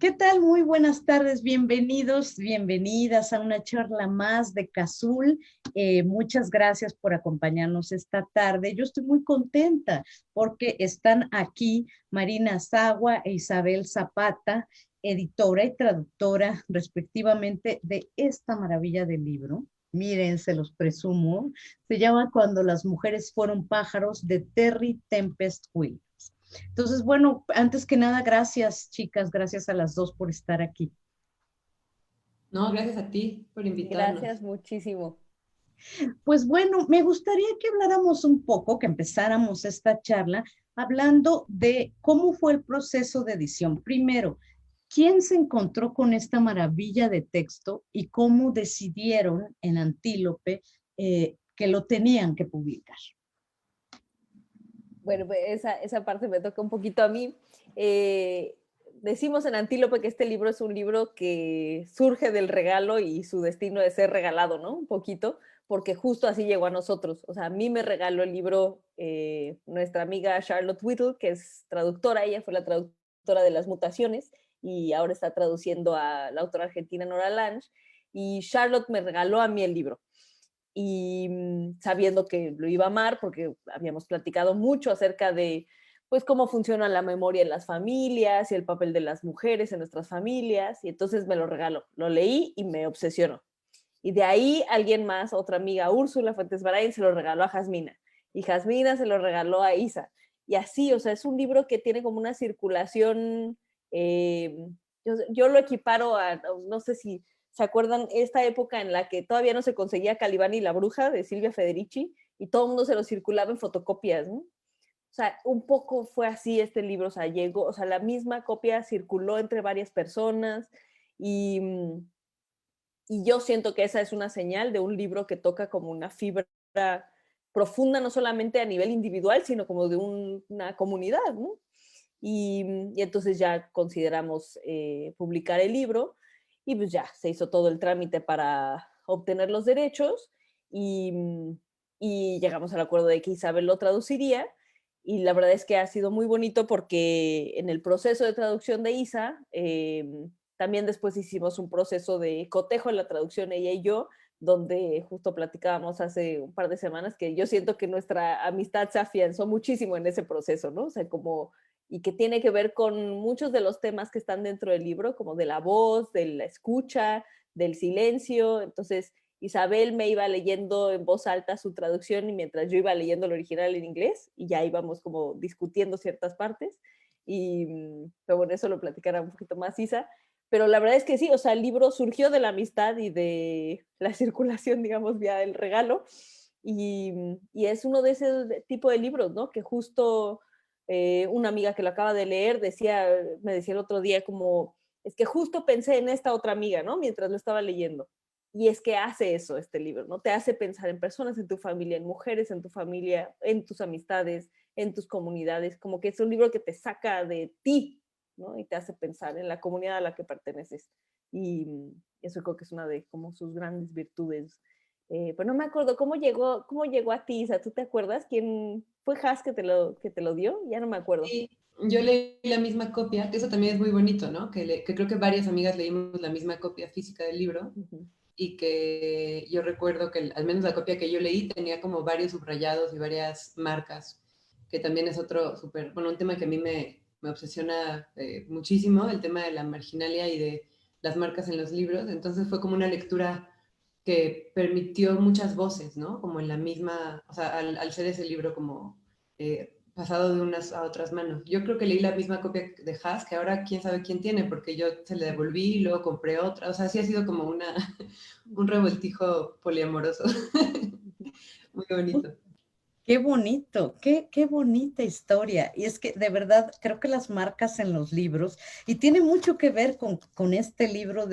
¿Qué tal? Muy buenas tardes, bienvenidos, bienvenidas a una charla más de Cazul. Muchas gracias por acompañarnos esta tarde. Yo estoy muy contenta porque están aquí Marina Azagua e Isabel Zapata, editora y traductora respectivamente de esta maravilla del libro. Miren, se los presumo. Se llama Cuando las mujeres fueron pájaros, de Terry Tempest Will. Entonces, bueno, antes que nada, gracias, chicas, gracias a las dos por estar aquí. No, gracias a ti por Gracias invitarnos. muchísimo. Pues bueno, me gustaría que habláramos un poco, que empezáramos esta charla hablando de cómo fue el proceso de edición. Primero, ¿quién se encontró con esta maravilla de texto y cómo decidieron en Antílope que lo tenían que publicar? Bueno, pues esa parte me toca un poquito a mí. Decimos en Antílope que este libro es un libro que surge del regalo y su destino de ser regalado, ¿no? Un poquito, porque justo así llegó a nosotros. O sea, a mí me regaló el libro nuestra amiga Charlotte Whittle, que es traductora, ella fue la traductora de Las Mutaciones y ahora está traduciendo a la autora argentina Nora Lange, y Charlotte me regaló a mí el libro. Y sabiendo que lo iba a amar porque habíamos platicado mucho acerca de pues cómo funciona la memoria en las familias y el papel de las mujeres en nuestras familias, y entonces me lo regaló, lo leí y me obsesionó. Y de ahí alguien más, otra amiga, Úrsula Fuentes Barain, se lo regaló a Jasmina, y Jasmina se lo regaló a Isa, y así, o sea, es un libro que tiene como una circulación, eh, yo lo equiparo a, no sé si ¿se acuerdan esta época en la que todavía no se conseguía Calibán y la bruja de Silvia Federici y todo el mundo se lo circulaba en fotocopias, ¿no? O sea, un poco fue así este libro, o sea, llegó, o sea, la misma copia circuló entre varias personas y, y yo siento que esa es una señal de un libro que toca como una fibra profunda, no solamente a nivel individual, sino como de una comunidad, ¿no? Y entonces ya consideramos publicar el libro y pues ya se hizo todo el trámite para obtener los derechos y, y llegamos al acuerdo de que Isabel lo traduciría, y la verdad es que ha sido muy bonito porque en el proceso de traducción de Isa, también después hicimos un proceso de cotejo en la traducción ella y yo, donde justo platicábamos hace un par de semanas que yo siento que nuestra amistad se afianzó muchísimo en ese proceso, ¿no? O sea, como y que tiene que ver con muchos de los temas que están dentro del libro, como de la voz, de la escucha, del silencio. Entonces, Isabel me iba leyendo en voz alta su traducción y mientras yo iba leyendo el original en inglés y ya íbamos como discutiendo ciertas partes. Y pero bueno, eso lo platicará un poquito más Isa. Pero la verdad es que sí, o sea, el libro surgió de la amistad y de la circulación, digamos, vía el regalo. Y es uno de ese tipo de libros, ¿no? Que justo una amiga que lo acaba de leer me decía el otro día como, es que justo pensé en esta otra amiga, ¿no? Mientras lo estaba leyendo. Y es que hace eso este libro, ¿no? Te hace pensar en personas en tu familia, en mujeres en tu familia, en tus amistades, en tus comunidades, como que es un libro que te saca de ti, ¿no? Y te hace pensar en la comunidad a la que perteneces. Y eso creo que es una de como sus grandes virtudes. Pero no me acuerdo cómo llegó a ti, Isa. ¿Tú te acuerdas quién fue Has que te lo dio? Ya no me acuerdo. Sí, yo leí la misma copia, que eso también es muy bonito, ¿no? Que creo que varias amigas leímos la misma copia física del libro Uh-huh. y que yo recuerdo que al menos la copia que yo leí tenía como varios subrayados y varias marcas, que también es otro súper, bueno, un tema que a mí me obsesiona muchísimo, el tema de la marginalia y de las marcas en los libros. Entonces fue como una lectura que permitió muchas voces, ¿no? Como en la misma, o sea, al ser ese libro como pasado de unas a otras manos. Yo creo que leí la misma copia de Haas, que ahora quién sabe quién tiene, porque yo se le devolví y luego compré otra. O sea, sí ha sido como un revoltijo poliamoroso. Muy bonito. Qué bonito, qué bonita historia. Y es que de verdad creo que las marcas en los libros, y tiene mucho que ver con este libro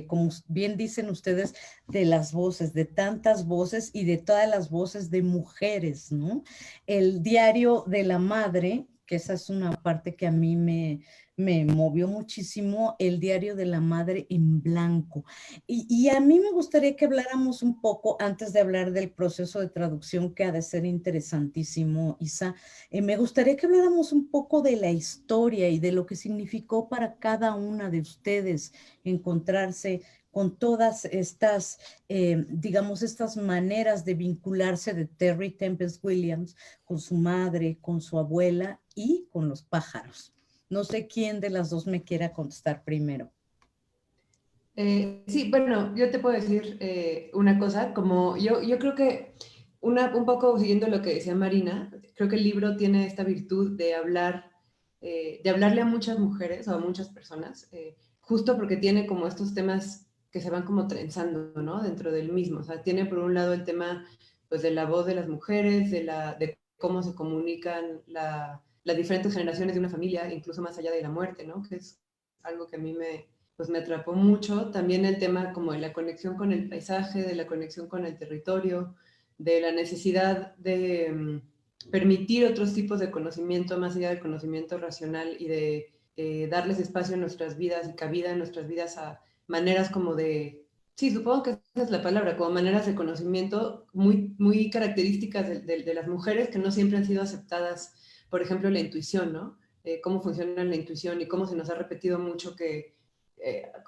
como bien dicen ustedes, de las voces, de tantas voces y de todas las voces de mujeres, ¿no? El diario de la madre, que esa es una parte que a mí me movió muchísimo el diario de la madre en blanco. Y a mí me gustaría que habláramos un poco, antes de hablar del proceso de traducción, que ha de ser interesantísimo, Isa, me gustaría que habláramos un poco de la historia y de lo que significó para cada una de ustedes encontrarse con todas estas, digamos, estas maneras de vincularse de Terry Tempest Williams con su madre, con su abuela y con los pájaros. No sé quién de las dos me quiera contestar primero. Sí, bueno, yo te puedo decir una cosa, como yo creo que un poco siguiendo lo que decía Marina, creo que el libro tiene esta virtud de hablarle a muchas mujeres o a muchas personas, justo porque tiene como estos temas que se van como trenzando, ¿no? Dentro del mismo. O sea, tiene por un lado el tema, pues, de la voz de las mujeres, de cómo se comunican las diferentes generaciones de una familia, incluso más allá de la muerte, ¿no? Que es algo que a mí pues me atrapó mucho. También el tema como de la conexión con el paisaje, de la conexión con el territorio, de la necesidad de permitir otros tipos de conocimiento más allá del conocimiento racional y de darles espacio en nuestras vidas y cabida en nuestras vidas a maneras como de, sí, supongo que esa es la palabra, como maneras de conocimiento muy, muy características de las mujeres que no siempre han sido aceptadas. Por ejemplo, la intuición, ¿no? Cómo funciona la intuición y cómo se nos ha repetido mucho que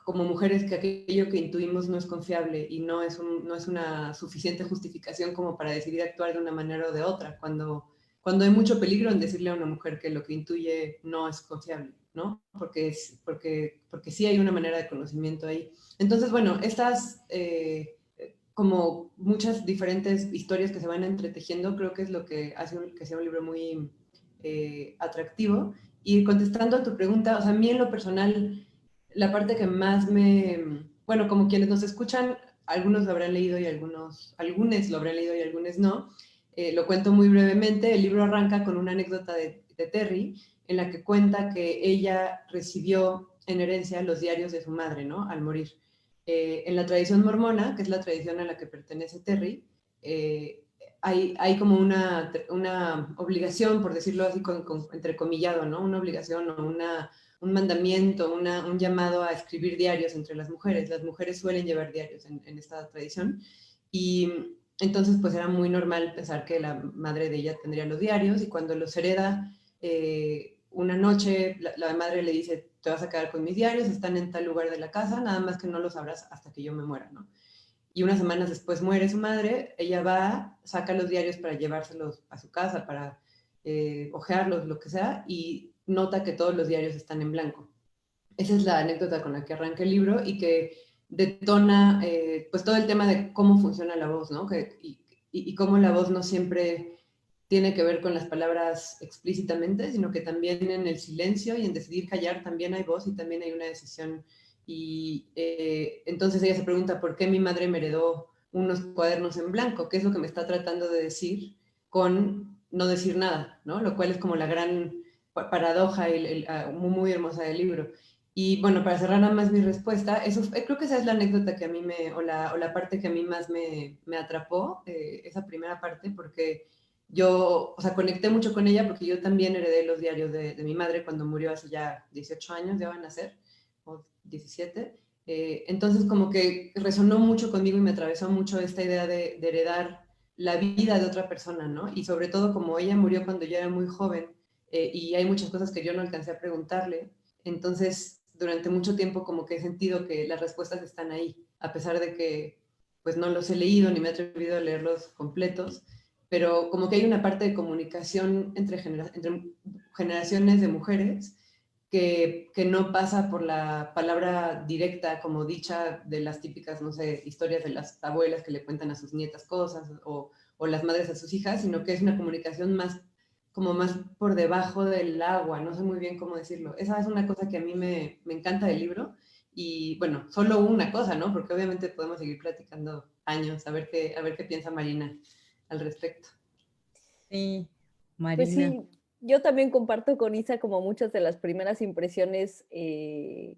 como mujeres que aquello que intuimos no es confiable y no es una suficiente justificación como para decidir actuar de una manera o de otra, cuando hay mucho peligro en decirle a una mujer que lo que intuye no es confiable, ¿no? Porque sí hay una manera de conocimiento ahí. Entonces, bueno, estas como muchas diferentes historias que se van entretejiendo, creo que es lo que hace que sea un libro muy atractivo. Y contestando a tu pregunta, o sea, a mí en lo personal, la parte que más bueno, como quienes nos escuchan, algunos lo habrán leído y algunos lo habrán leído y algunos no. Lo cuento muy brevemente. El libro arranca con una anécdota de Terry en la que cuenta que ella recibió en herencia los diarios de su madre, ¿no? Al morir. En la tradición mormona, que es la tradición a la que pertenece Terry, hay como una obligación, por decirlo así, entrecomillado, ¿no? Una obligación o un mandamiento, un llamado a escribir diarios entre las mujeres. Las mujeres suelen llevar diarios en esta tradición y entonces pues era muy normal pensar que la madre de ella tendría los diarios y cuando los hereda, una noche la madre le dice, te vas a quedar con mis diarios, están en tal lugar de la casa, nada más que no los sabrás hasta que yo me muera, ¿no? Y unas semanas después muere su madre, ella va, saca los diarios para llevárselos a su casa, para hojearlos, lo que sea, y nota que todos los diarios están en blanco. Esa es la anécdota con la que arranca el libro y que detona pues todo el tema de cómo funciona la voz, ¿no? Y cómo la voz no siempre tiene que ver con las palabras explícitamente, sino que también en el silencio y en decidir callar también hay voz y también hay una decisión. Y entonces ella se pregunta, ¿por qué mi madre me heredó unos cuadernos en blanco? ¿Qué es lo que me está tratando de decir con no decir nada? ¿No? Lo cual es como la gran paradoja muy, muy hermosa del libro. Y bueno, para cerrar nada más mi respuesta, creo que esa es la anécdota que a mí o la parte que a mí más me atrapó, esa primera parte, porque yo, o sea, conecté mucho con ella porque yo también heredé los diarios de mi madre cuando murió hace ya 18 años, ya van a ser, o 17. Entonces como que resonó mucho conmigo y me atravesó mucho esta idea de heredar la vida de otra persona, ¿no? Y sobre todo como ella murió cuando yo era muy joven y hay muchas cosas que yo no alcancé a preguntarle, entonces durante mucho tiempo como que he sentido que las respuestas están ahí, a pesar de que pues no los he leído ni me he atrevido a leerlos completos, pero como que hay una parte de comunicación entre generaciones de mujeres que no pasa por la palabra directa como dicha de las típicas, no sé, historias de las abuelas que le cuentan a sus nietas cosas o las madres a sus hijas, sino que es una comunicación más como más por debajo del agua, no sé muy bien cómo decirlo. Esa es una cosa que a mí me encanta del libro y bueno, solo una cosa, ¿no? Porque obviamente podemos seguir platicando años, a ver qué piensa Marina al respecto. Sí, Pues Marina. sí, yo también comparto con Isa como muchas de las primeras impresiones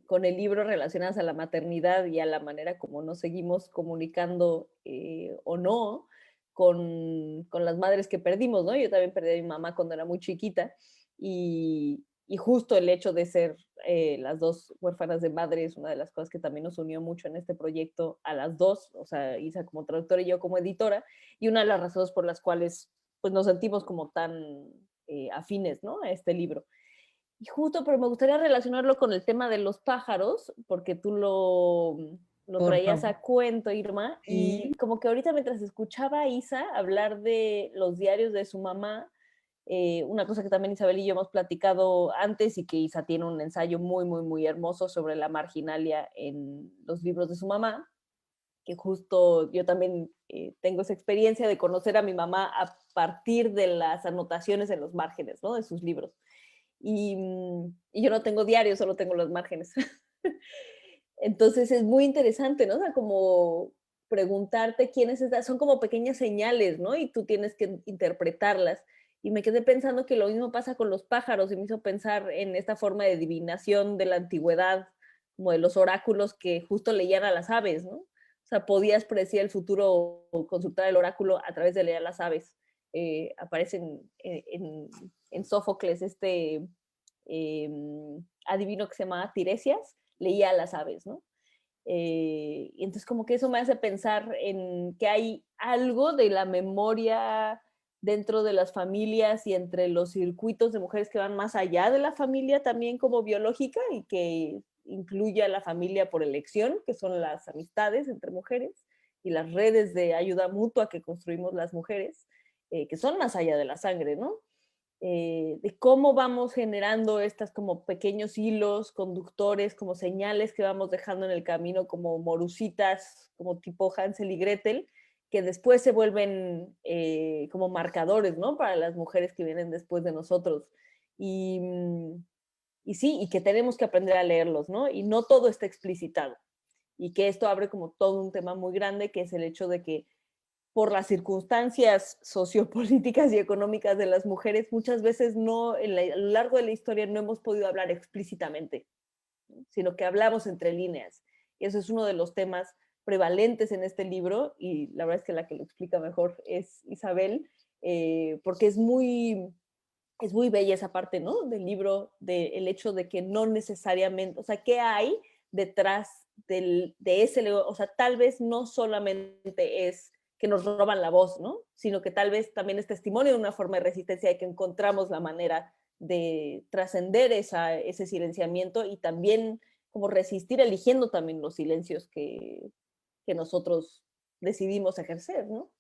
con el libro relacionadas a la maternidad y a la manera como nos seguimos comunicando o no con las madres que perdimos, ¿no? Yo también perdí a mi mamá cuando era muy chiquita y y justo el hecho de ser las dos huérfanas de madre es una de las cosas que también nos unió mucho en este proyecto a las dos, o sea, Isa como traductora y yo como editora, y una de las razones por las cuales pues nos sentimos como tan afines, ¿no? A este libro. Y justo, pero me gustaría relacionarlo con el tema de los pájaros, porque tú lo Por traías favor. a cuento, Irma, y Sí. como que ahorita mientras escuchaba a Isa hablar de los diarios de su mamá, una cosa que también Isabel y yo hemos platicado antes y que Isa tiene un ensayo muy, muy, muy hermoso sobre la marginalia en los libros de su mamá, que justo yo también tengo esa experiencia de conocer a mi mamá a partir de las anotaciones en los márgenes, ¿no? De sus libros. Y yo no tengo diario, solo tengo los márgenes. Entonces es muy interesante, ¿no? O sea, como preguntarte quién es esta, son como pequeñas señales, ¿no? Y tú tienes que interpretarlas. Y me quedé pensando que lo mismo pasa con los pájaros y me hizo pensar en esta forma de adivinación de la antigüedad, como de los oráculos que justo leían a las aves, ¿no? O sea, podías predecir el futuro o consultar el oráculo a través de leer a las aves. Aparecen en Sófocles eh, adivino que se llamaba Tiresias, leía a las aves, ¿no? Y entonces como que eso me hace pensar en que hay algo de la memoria dentro de las familias y entre los circuitos de mujeres que van más allá de la familia también como biológica y que incluye a la familia por elección, que son las amistades entre mujeres y las redes de ayuda mutua que construimos las mujeres, que son más allá de la sangre, ¿no? De cómo vamos generando estas como pequeños hilos conductores, como señales que vamos dejando en el camino, como morusitas, como tipo Hansel y Gretel, que después se vuelven como marcadores, ¿no? Para las mujeres que vienen después de nosotros. Y, y sí, y que tenemos que aprender a leerlos, ¿no? Y no todo está explicitado. Y que esto abre como todo un tema muy grande, que es el hecho de que por las circunstancias sociopolíticas y económicas de las mujeres, muchas veces no, a lo largo de la historia no hemos podido hablar explícitamente, ¿no? Sino que hablamos entre líneas. Y eso es uno de los temas prevalentes en este libro, y la verdad es que la que lo explica mejor es Isabel, porque es muy bella esa parte, ¿no? Del libro, del hecho de que no necesariamente, o sea, ¿qué hay detrás de ese, o sea, tal vez no solamente es que nos roban la voz, ¿no? Sino que tal vez también es testimonio de una forma de resistencia y que encontramos la manera de trascender ese silenciamiento y también como resistir eligiendo también los silencios que nosotros decidimos ejercer, ¿no?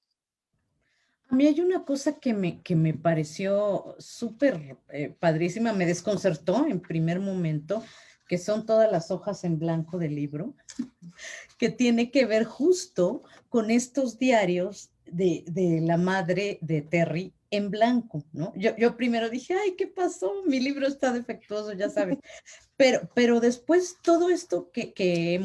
A mí hay una cosa que me pareció súper padrísima, me desconcertó en primer momento, que son todas las hojas en blanco del libro, que tiene que ver justo con estos diarios de la madre de Terry en blanco, ¿no? Yo primero dije, ay, ¿qué pasó? Mi libro está defectuoso, ya sabes. Pero después todo esto que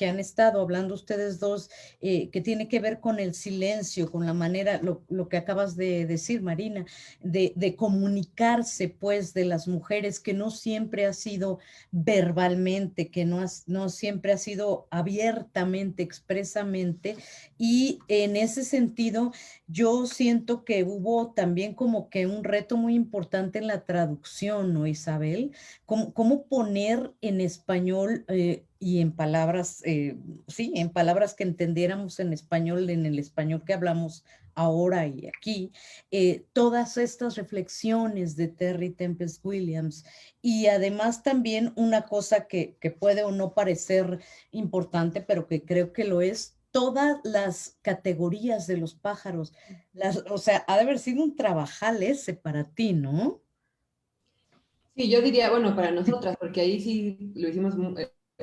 han estado hablando ustedes dos, que tiene que ver con el silencio, con la manera, lo que acabas de decir, Marina, de comunicarse, pues, de las mujeres, que no siempre ha sido verbalmente, que no siempre ha sido abiertamente, expresamente, y en ese sentido, yo siento que hubo también como que un reto muy importante en la traducción, ¿no, Isabel? ¿Cómo poner en español y en palabras, sí, en palabras que entendiéramos en español, en el español que hablamos ahora y aquí, todas estas reflexiones de Terry Tempest Williams? Y además también una cosa que puede o no parecer importante, pero que creo que lo es, todas las categorías de los pájaros. O sea, ha de haber sido un trabajal ese para ti, ¿no? Sí, yo diría, bueno, para nosotras, porque ahí sí lo hicimos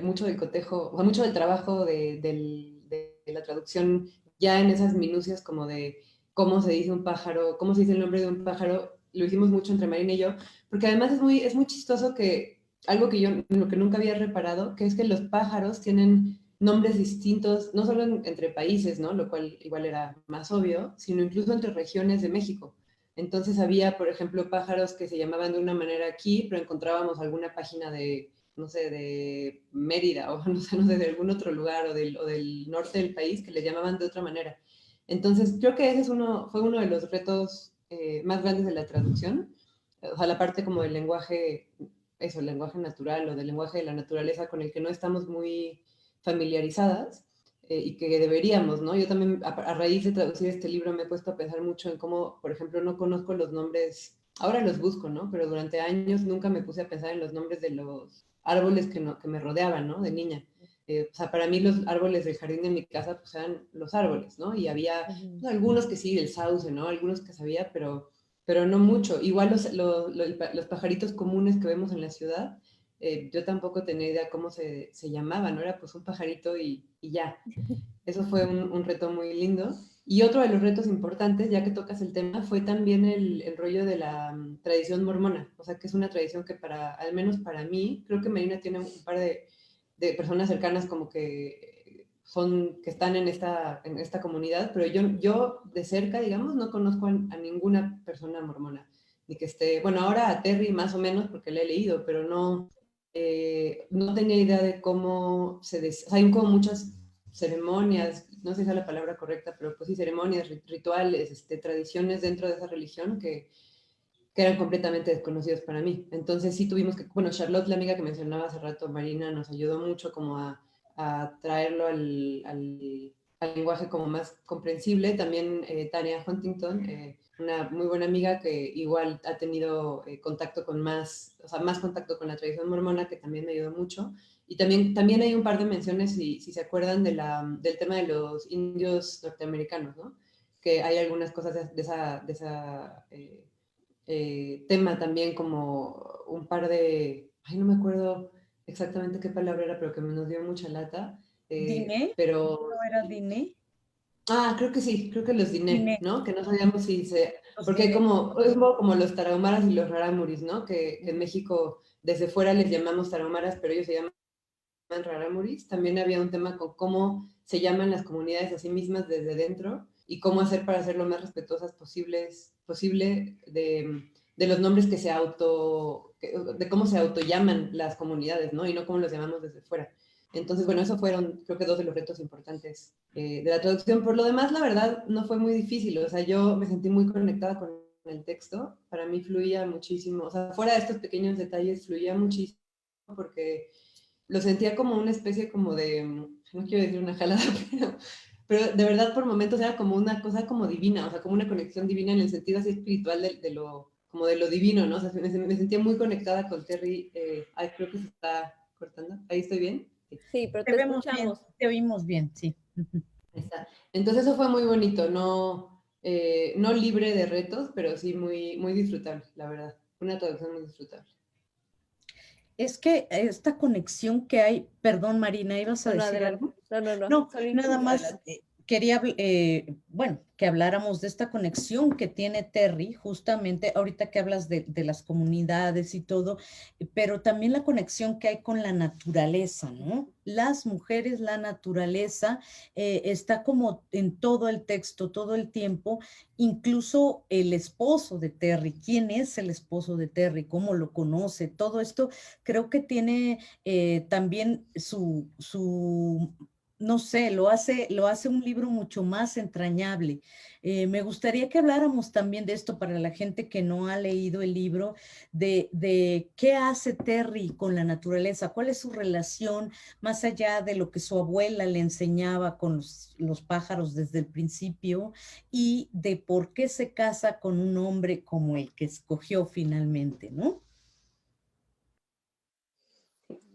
mucho del cotejo, o sea, mucho del trabajo de la traducción, ya en esas minucias como de cómo se dice un pájaro, cómo se dice el nombre de un pájaro, lo hicimos mucho entre Marina y yo, porque además es muy chistoso que algo que yo, lo que nunca había reparado, que es que los pájaros tienen nombres distintos, no solo entre países, ¿no? Lo cual igual era más obvio, sino incluso entre regiones de México. Entonces había, por ejemplo, pájaros que se llamaban de una manera aquí, pero encontrábamos alguna página de, no sé, de Mérida o no sé, de algún otro lugar o del norte del país que les llamaban de otra manera. Entonces creo que ese es fue uno de los retos más grandes de la traducción, o sea, la parte como del lenguaje eso, el lenguaje natural o del lenguaje de la naturaleza con el que no estamos muy familiarizadas y que deberíamos, ¿no? Yo también, a raíz de traducir este libro, me he puesto a pensar mucho en cómo, por ejemplo, no conozco los nombres, ahora los busco, ¿no? Pero durante años nunca me puse a pensar en los nombres de los árboles que, no, que me rodeaban, ¿no? De niña. O sea, para mí los árboles del jardín de mi casa, pues eran los árboles, ¿no? Y había pues, algunos que sí, el sauce, ¿no? Algunos que sabía, pero no mucho. Igual los pajaritos comunes que vemos en la ciudad, yo tampoco tenía idea cómo se llamaban, ¿no? Era pues un pajarito y ya. Eso fue un reto muy lindo. Y otro de los retos importantes, ya que tocas el tema, fue también el rollo de la tradición mormona. O sea, que es una tradición que para, al menos para mí, creo que Marina tiene un par de personas cercanas como que son, que están en esta comunidad, pero yo de cerca, digamos, no conozco a ninguna persona mormona. Ni que esté, bueno, ahora a Terry más o menos porque la he leído, pero no tenía idea de cómo o sea, hay como muchas ceremonias, no sé si es la palabra correcta, pero pues sí, ceremonias, rituales, tradiciones dentro de esa religión que eran completamente desconocidos para mí. Entonces sí tuvimos que, bueno, Charlotte, la amiga que mencionaba hace rato, Marina, nos ayudó mucho como a traerlo al lenguaje como más comprensible. También Tania Huntington, una muy buena amiga que igual ha tenido contacto con más, o sea, más contacto con la tradición mormona, que también me ayudó mucho. Y también hay un par de menciones, si se acuerdan, del tema de los indios norteamericanos, ¿no? Que hay algunas cosas de esa tema también como un par de, ay, no me acuerdo exactamente qué palabra era, pero que nos dio mucha lata. ¿Diné? Pero, ¿No era Diné? creo que sí, creo que los diné, Diné. ¿no? Que no sabíamos si se, Los porque Diné. es como los tarahumaras y los rarámuris, ¿no? Que en México desde fuera les llamamos tarahumaras, pero ellos se llaman rarámuris. También había un tema con cómo se llaman las comunidades a sí mismas desde dentro y cómo hacer para ser lo más respetuosas posible de los nombres de cómo se autollaman las comunidades, ¿no? Y no cómo los llamamos desde fuera. Entonces, bueno, eso fueron, creo que dos de los retos importantes de la traducción. Por lo demás, la verdad, no fue muy difícil. O sea, yo me sentí muy conectada con el texto. Para mí fluía muchísimo. O sea, fuera de estos pequeños detalles, fluía muchísimo porque lo sentía como una especie como de, no quiero decir una jalada, pero de verdad por momentos era como una cosa como divina, o sea, como una conexión divina en el sentido así espiritual como de lo divino, ¿no? O sea, me sentía muy conectada con Terry. Ay, creo que se está cortando. ¿Ahí estoy bien? Sí. Sí, pero Te te vemos bien, escuchamos. te oímos bien, sí. Ahí está. Entonces eso fue muy bonito, no libre de retos, pero sí muy, muy disfrutable, la verdad. Una traducción muy disfrutable. Es que esta conexión que hay, perdón Marina, ¿ibas a No, no, decir adelante. algo? No. No, nada Solito, más adelante. quería, bueno, que habláramos de esta conexión que tiene Terry, justamente ahorita que hablas de las comunidades y todo, pero también la conexión que hay con la naturaleza, ¿no? Las mujeres, la naturaleza, está como en todo el texto, todo el tiempo, incluso el esposo de Terry, ¿quién es el esposo de Terry? ¿Cómo lo conoce? Todo esto creo que tiene también su no sé, lo hace un libro mucho más entrañable. Me gustaría que habláramos también de esto para la gente que no ha leído el libro, de qué hace Terry con la naturaleza, cuál es su relación más allá de lo que su abuela le enseñaba con los pájaros desde el principio y de por qué se casa con un hombre como el que escogió finalmente, ¿no?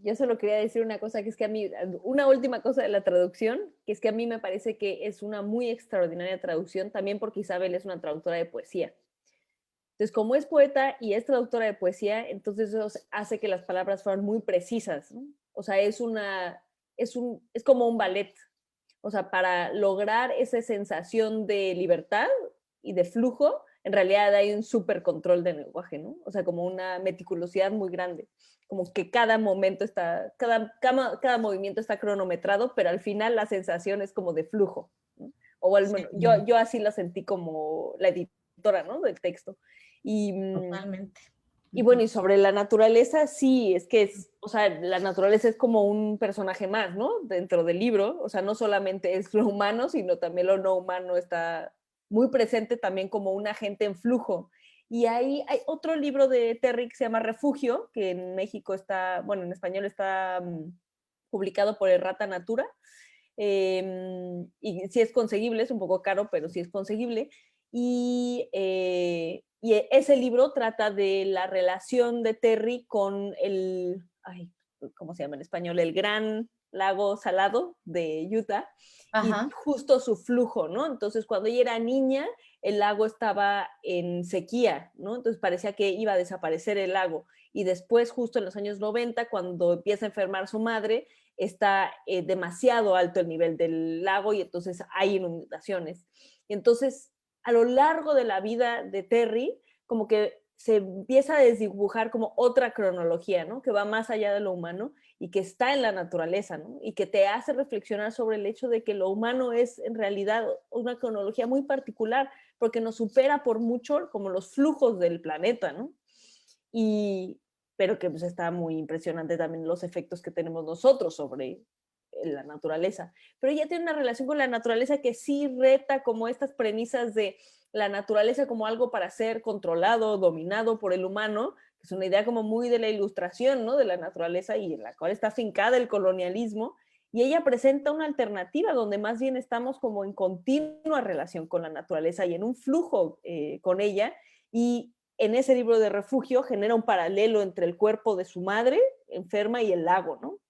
Yo solo quería decir una cosa, que es que a mí, una última cosa de la traducción, que es que a mí me parece que es una muy extraordinaria traducción, también porque Isabel es una traductora de poesía. Entonces, como es poeta y es traductora de poesía, entonces eso hace que las palabras fueran muy precisas, ¿no? O sea, es como un ballet. O sea, para lograr esa sensación de libertad y de flujo, en realidad hay un súper control del lenguaje, ¿no? O sea, como una meticulosidad muy grande. Como que cada momento está, cada movimiento está cronometrado, pero al final la sensación es como de flujo, ¿no? O al menos, Sí, yo así la sentí como la editora, ¿no? Del texto. Y, totalmente. y bueno, y sobre la naturaleza, sí, es que o sea, la naturaleza es como un personaje más, ¿no? Dentro del libro, o sea, no solamente es lo humano, sino también lo no humano está muy presente también como un agente en flujo. Y ahí hay otro libro de Terry que se llama Refugio, que en México está, bueno, en español está publicado por Errata Natura. Y sí es conseguible, es un poco caro, pero sí es conseguible. Y ese libro trata de la relación de Terry con el, ay, ¿cómo se llama en español? El Gran Lago Salado de Utah. Y Ajá. justo su flujo, ¿no? Entonces, cuando ella era niña, el lago estaba en sequía, ¿no? Entonces parecía que iba a desaparecer el lago. Y después, justo en los años 90, cuando empieza a enfermar su madre, está demasiado alto el nivel del lago y entonces hay inundaciones. Y entonces, a lo largo de la vida de Terry, como que se empieza a desdibujar como otra cronología, ¿no? Que va más allá de lo humano y que está en la naturaleza, ¿no? Y que te hace reflexionar sobre el hecho de que lo humano es en realidad una cronología muy particular, porque nos supera por mucho como los flujos del planeta, ¿no? Y, pero que pues está muy impresionante también los efectos que tenemos nosotros sobre la naturaleza. Pero ella tiene una relación con la naturaleza que sí reta como estas premisas de la naturaleza como algo para ser controlado, dominado por el humano, que es una idea como muy de la ilustración, ¿no? De la naturaleza y en la cual está fincada el colonialismo. Y ella presenta una alternativa donde más bien estamos como en continua relación con la naturaleza y en un flujo con ella. Y en ese libro de Refugio genera un paralelo entre el cuerpo de su madre enferma y el lago, ¿no?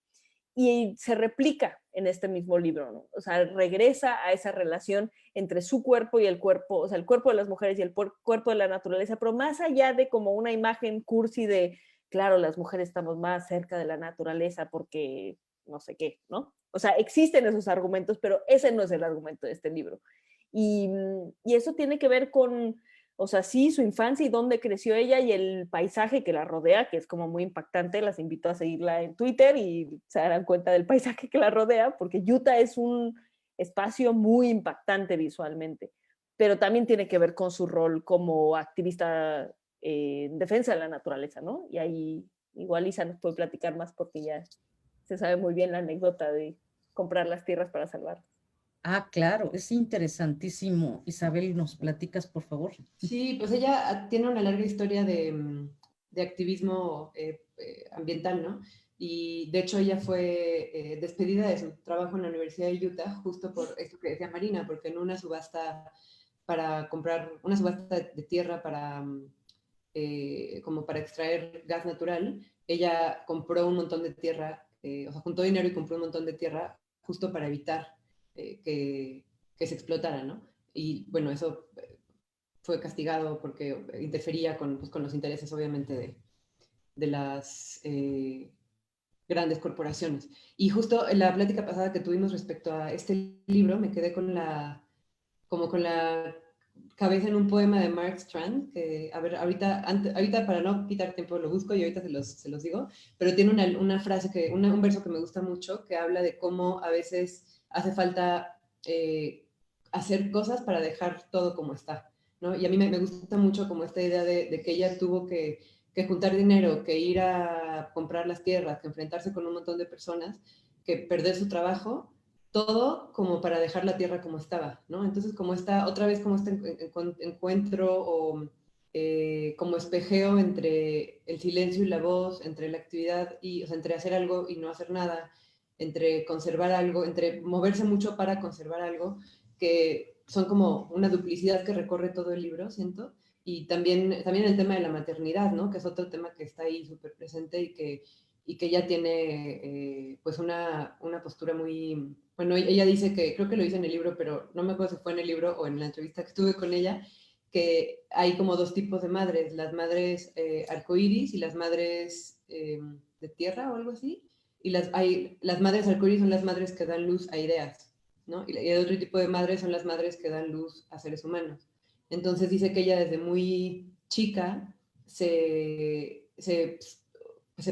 Y se replica en este mismo libro, ¿no? O sea, regresa a esa relación entre su cuerpo y el cuerpo, o sea, el cuerpo de las mujeres y el cuerpo de la naturaleza, pero más allá de como una imagen cursi de, claro, las mujeres estamos más cerca de la naturaleza porque no sé qué, ¿no? O sea, existen esos argumentos, pero ese no es el argumento de este libro. Y eso tiene que ver con, o sea, sí, su infancia y dónde creció ella y el paisaje que la rodea, que es como muy impactante. Las invito a seguirla en Twitter y se darán cuenta del paisaje que la rodea, porque Utah es un espacio muy impactante visualmente, pero también tiene que ver con su rol como activista en defensa de la naturaleza, ¿no? Y ahí igual Isa nos puede platicar más porque ya se sabe muy bien la anécdota de comprar las tierras para salvarlas. Ah, claro, es interesantísimo. Isabel, ¿nos platicas, por favor? Sí, pues ella tiene una larga historia de activismo ambiental, ¿no? Y de hecho ella fue despedida de su trabajo en la Universidad de Utah justo por esto que decía Marina, porque en una subasta para comprar, una subasta de tierra para, como para extraer gas natural, ella compró un montón de tierra, o sea, juntó dinero y compró un montón de tierra justo para evitar que se explotara, ¿no? Y bueno, eso fue castigado porque interfería con, pues, con los intereses, obviamente, de las grandes corporaciones. Y justo en la plática pasada que tuvimos respecto a este libro, me quedé con la, como con la cabeza en un poema de Mark Strand, que, a ver, ahorita para no quitar tiempo lo busco y ahorita se los digo, pero tiene una frase, un verso que me gusta mucho, que habla de cómo a veces hace falta hacer cosas para dejar todo como está, ¿no? Y a mí me gusta mucho como esta idea de que ella tuvo que juntar dinero, que ir a comprar las tierras, que enfrentarse con un montón de personas, que perder su trabajo, todo como para dejar la tierra como estaba, ¿no? Entonces, como está, otra vez como este encuentro o como espejeo entre el silencio y la voz, entre la actividad y, o sea, entre hacer algo y no hacer nada, entre conservar algo, entre moverse mucho para conservar algo, que son como una duplicidad que recorre todo el libro, siento. Y también el tema de la maternidad, ¿no? Que es otro tema que está ahí súper presente y que ella tiene pues una postura muy... Bueno, ella dice que, creo que lo dice en el libro, pero no me acuerdo si fue en el libro o en la entrevista que tuve con ella, que hay como dos tipos de madres, las madres arcoíris y las madres de tierra o algo así. Y las madres arcoíris son las madres que dan luz a ideas, ¿no? Y el otro tipo de madres son las madres que dan luz a seres humanos. Entonces dice que ella desde muy chica se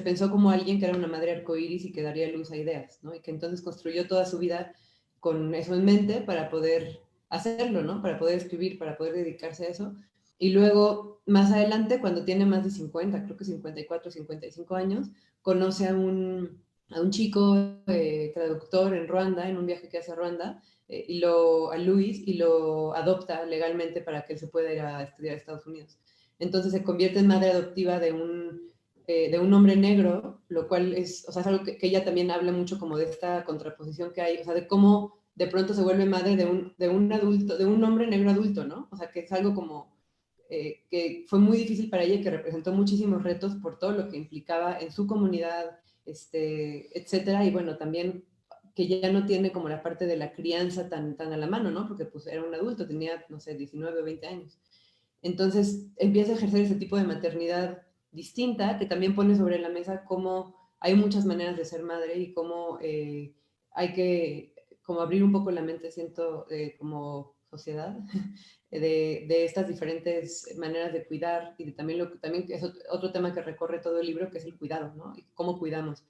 pensó como alguien que era una madre arcoíris y que daría luz a ideas, ¿no? Y que entonces construyó toda su vida con eso en mente para poder hacerlo, ¿no? Para poder escribir, para poder dedicarse a eso. Y luego, más adelante, cuando tiene más de 50, creo que 54, 55 años, conoce a un chico traductor en Ruanda, en un viaje que hace a Ruanda, a Luis, y lo adopta legalmente para que él se pueda ir a estudiar a Estados Unidos. entonces se convierte en madre adoptiva de un hombre negro, lo cual es, o sea, es algo que ella también habla mucho como de esta contraposición que hay, o sea, de cómo de pronto se vuelve madre de un adulto, de un hombre negro adulto, ¿no? O sea, que es algo como que fue muy difícil para ella y que representó muchísimos retos por todo lo que implicaba en su comunidad, etcétera, y bueno, también que ya no tiene como la parte de la crianza tan a la mano, ¿no? Porque pues era un adulto, tenía, no sé, 19 o 20 años. Entonces empieza a ejercer ese tipo de maternidad distinta, que también pone sobre la mesa cómo hay muchas maneras de ser madre y cómo hay que como abrir un poco la mente, siento, como sociedad, de estas diferentes maneras de cuidar y de también es otro tema que recorre todo el libro, que es el cuidado, ¿no? Y cómo cuidamos.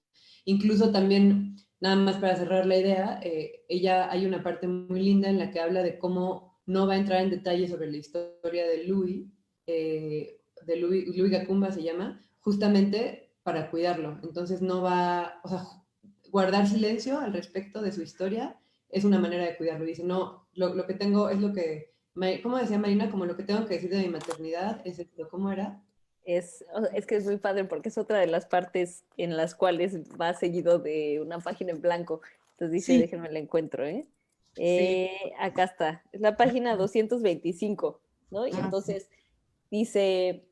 Incluso también, nada más para cerrar la idea, hay una parte muy linda en la que habla de cómo no va a entrar en detalle sobre la historia de Louis Gacumba se llama, justamente para cuidarlo. Entonces no va, o sea, guardar silencio al respecto de su historia es una manera de cuidarlo. Dice, no, lo que tengo es lo que, ¿cómo decía Marina? Como lo que tengo que decir de mi maternidad es esto, ¿cómo era? Es que es muy padre porque es otra de las partes en las cuales va seguido de una página en blanco. Entonces dice, Sí, déjenme la encuentro, ¿eh? sí. Acá está, es la página 225, ¿no? Y Ah, sí. entonces dice,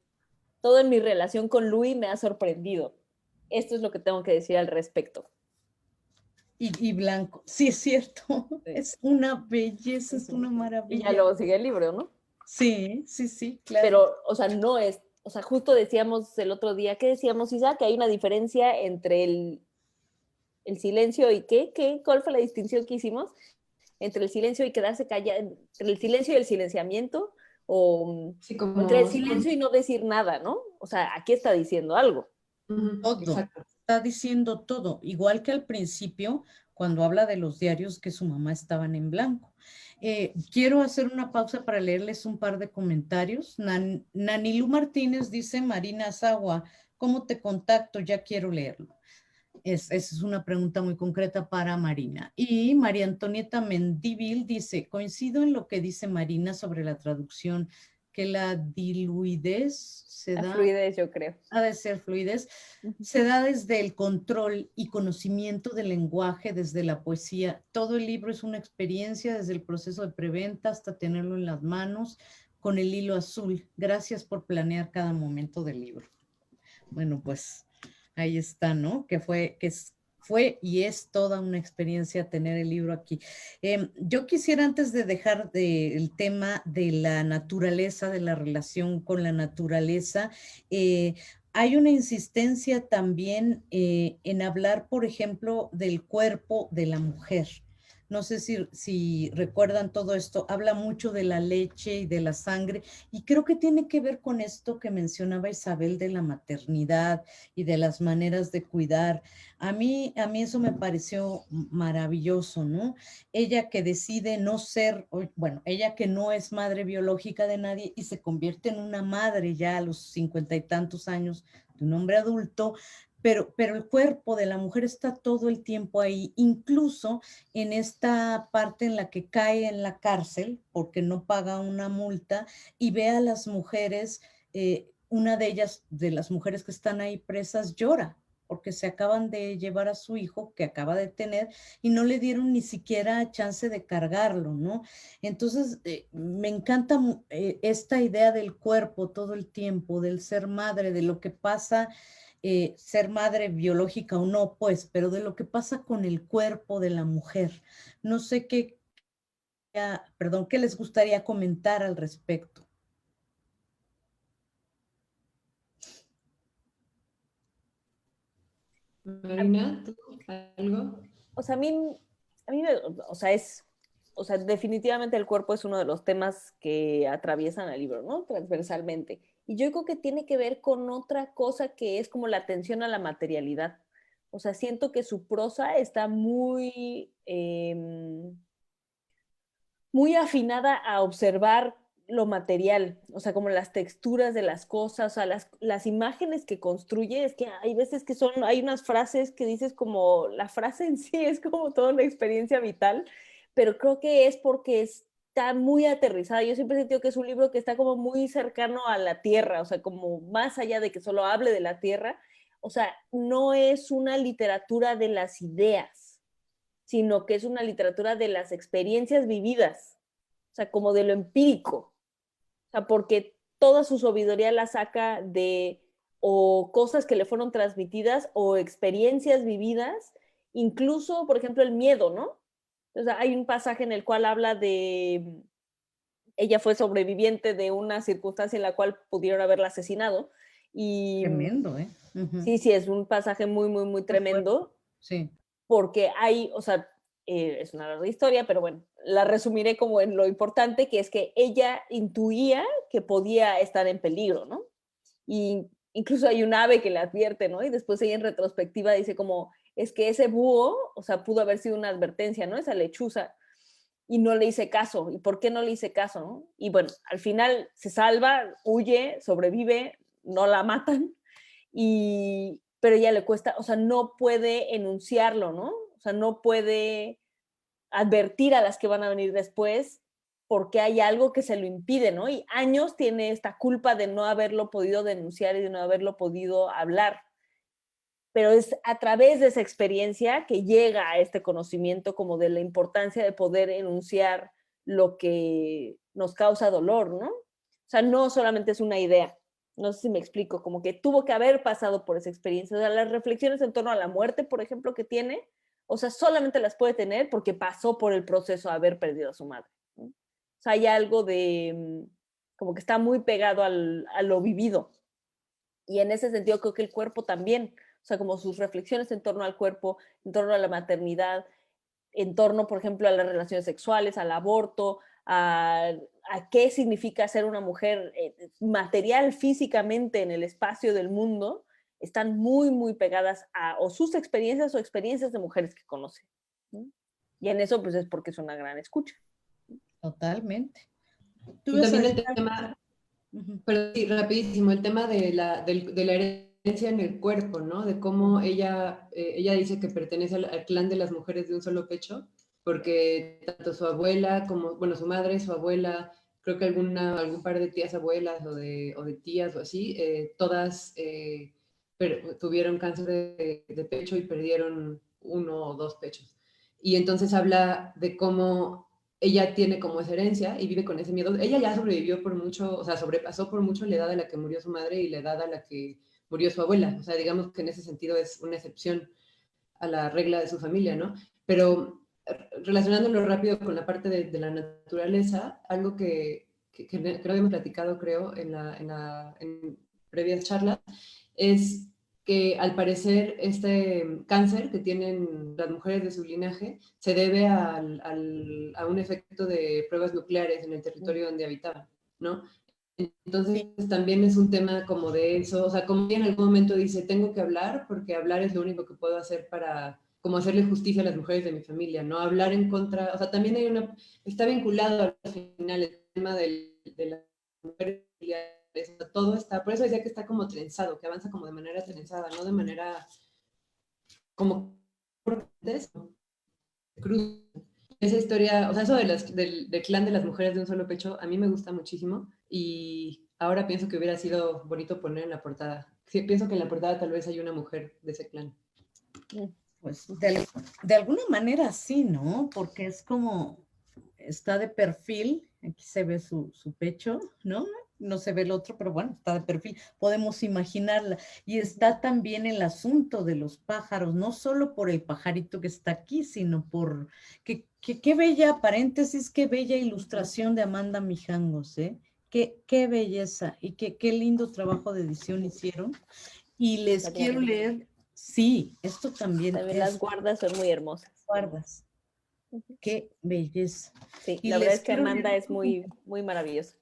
todo en mi relación con Louis me ha sorprendido. Esto es lo que tengo que decir al respecto. Y blanco. Sí, es cierto. Sí. Es una belleza, es una Ujú. Y ya maravilla. luego sigue el libro, ¿no? Sí, sí, sí, claro. Pero, o sea, no es, o sea, justo decíamos el otro día, ¿qué decíamos, Isa? Que hay una diferencia entre el silencio y qué, ¿cuál fue la distinción que hicimos? Entre el silencio y quedarse callado, entre el silencio y el silenciamiento, Sí, o entre el como, sí, silencio y no decir nada, ¿no? O sea, aquí está diciendo algo. Todo, exacto. está diciendo todo, igual que al principio, cuando habla de los diarios que su mamá estaban en blanco. Quiero hacer una pausa para leerles un par de comentarios. Nanilu Martínez dice, Marina Azagua, ¿cómo te contacto? Ya quiero leerlo. Esa es una pregunta muy concreta para Marina. Y María Antonieta Mendívil dice, coincido en lo que dice Marina sobre la traducción, que la diluidez se La da, fluidez, yo creo. ha de ser fluidez, Uh-huh. se da desde el control y conocimiento del lenguaje, desde la poesía. Todo el libro es una experiencia, desde el proceso de preventa hasta tenerlo en las manos con el hilo azul. Gracias por planear cada momento del libro. Bueno, pues ahí está, ¿no? Fue y es toda una experiencia tener el libro aquí. Yo quisiera, antes de dejar el tema de la naturaleza, de la relación con la naturaleza, hay una insistencia también en hablar, por ejemplo, del cuerpo de la mujer. No sé si recuerdan todo esto, habla mucho de la leche y de la sangre, y creo que tiene que ver con esto que mencionaba Isabel de la maternidad y de las maneras de cuidar. A mí eso me pareció maravilloso, ¿no? Ella que decide no ser, bueno, ella que no es madre biológica de nadie y se convierte en una madre ya a los 50 y tantos años de un hombre adulto, pero el cuerpo de la mujer está todo el tiempo ahí, incluso en esta parte en la que cae en la cárcel porque no paga una multa y ve a las mujeres, una de ellas, de las mujeres que están ahí presas, llora porque se acaban de llevar a su hijo que acaba de tener y no le dieron ni siquiera chance de cargarlo, ¿no? Entonces, me encanta esta idea del cuerpo todo el tiempo, del ser madre, de lo que pasa, ser madre biológica o no, pues, pero de lo que pasa con el cuerpo de la mujer. No sé perdón, qué les gustaría comentar al respecto. Marina, ¿tú algo? O sea, a mí o sea, o sea, definitivamente el cuerpo es uno de los temas que atraviesan el libro, ¿no? Transversalmente. Y yo creo que tiene que ver con otra cosa que es como la atención a la materialidad. O sea, siento que su prosa está muy afinada a observar lo material, o sea, como las texturas de las cosas, o sea, las imágenes que construye, es que hay veces que hay unas frases que dices como, la frase en sí es como toda una experiencia vital, pero creo que es porque está muy aterrizada. Yo siempre he sentido que es un libro que está como muy cercano a la tierra, o sea, como más allá de que solo hable de la tierra, o sea, no es una literatura de las ideas, sino que es una literatura de las experiencias vividas, o sea, como de lo empírico, o sea, porque toda su sabiduría la saca de o cosas que le fueron transmitidas o experiencias vividas, incluso, por ejemplo, el miedo, ¿no? O sea, hay un pasaje en el cual habla de, ella fue sobreviviente de una circunstancia en la cual pudieron haberla asesinado y Tremendo, ¿eh? sí, sí, es un pasaje muy, muy, muy Muy fuerte. tremendo Sí. porque hay, o sea, es una larga historia, pero bueno, la resumiré como en lo importante, que es que ella intuía que podía estar en peligro, ¿no? Y incluso hay un ave que le advierte, ¿no? Y después ella en retrospectiva dice como, es que ese búho, o sea, pudo haber sido una advertencia, ¿no? Esa lechuza, y no le hice caso. ¿Y por qué no le hice caso, no? Y bueno, al final se salva, huye, sobrevive, no la matan, pero ella le cuesta, o sea, no puede enunciarlo, ¿no? O sea, no puede advertir a las que van a venir después porque hay algo que se lo impide, ¿no? Y años tiene esta culpa de no haberlo podido denunciar y de no haberlo podido hablar. Pero es a través de esa experiencia que llega a este conocimiento como de la importancia de poder enunciar lo que nos causa dolor, ¿no? O sea, no solamente es una idea, no sé si me explico, como que tuvo que haber pasado por esa experiencia. O sea, las reflexiones en torno a la muerte, por ejemplo, que tiene, o sea, solamente las puede tener porque pasó por el proceso de haber perdido a su madre, ¿no? O sea, hay algo de, como que está muy pegado a lo vivido. Y en ese sentido creo que el cuerpo también, o sea, como sus reflexiones en torno al cuerpo, en torno a la maternidad, en torno, por ejemplo, a las relaciones sexuales, al aborto, a qué significa ser una mujer material físicamente en el espacio del mundo, están muy, muy pegadas a o sus experiencias o experiencias de mujeres que conocen, ¿no? Y en eso, pues es porque es una gran escucha. Totalmente. ¿Tú Y ibas a también decir el algo? tema, Ujú. pero sí, rapidísimo, el tema de la herencia en el cuerpo, ¿no? De cómo ella dice que pertenece al clan de las mujeres de un solo pecho, porque tanto su abuela como, bueno, su madre, su abuela, creo que algún par de tías abuelas o de tías o así, todas tuvieron cáncer de pecho y perdieron uno o dos pechos. Y entonces habla de cómo ella tiene como esa herencia y vive con ese miedo. Ella ya sobrevivió por mucho, o sea, sobrepasó por mucho la edad a la que murió su madre y la edad a la que murió su abuela. O sea, digamos que en ese sentido es una excepción a la regla de su familia, ¿no? Pero relacionándolo rápido con la parte de la naturaleza, algo que no habíamos platicado, creo, en previas charlas, es que al parecer este cáncer que tienen las mujeres de su linaje se debe a un efecto de pruebas nucleares en el territorio donde habitaban, ¿no? Entonces Sí, también es un tema como de eso, o sea, como en algún momento dice, tengo que hablar porque hablar es lo único que puedo hacer para como hacerle justicia a las mujeres de mi familia, ¿no? Hablar en contra, o sea, también está vinculado al final el tema de las mujeres familiares, o sea, todo está, por eso decía que está como trenzado, que avanza como de manera trenzada, no de manera como cruz. Esa historia, o sea, eso del clan de las mujeres de un solo pecho, a mí me gusta muchísimo y ahora pienso que hubiera sido bonito poner en la portada. Sí, pienso que en la portada tal vez hay una mujer de ese clan. pues de alguna manera sí, ¿no? Porque es como, está de perfil, aquí se ve su pecho, ¿no? No se ve el otro, pero bueno, está de perfil, podemos imaginarla. Y está también el asunto de los pájaros, no solo por el pajarito que está aquí, sino por, qué bella, paréntesis, qué bella ilustración de Amanda Mijangos, ¿eh? Qué belleza y qué lindo trabajo de edición hicieron. Y les quiero leer, sí, esto también También las es guardas son muy hermosas. guardas. Qué belleza. Sí, Y la verdad les es que quiero Amanda leer es muy, muy maravillosa.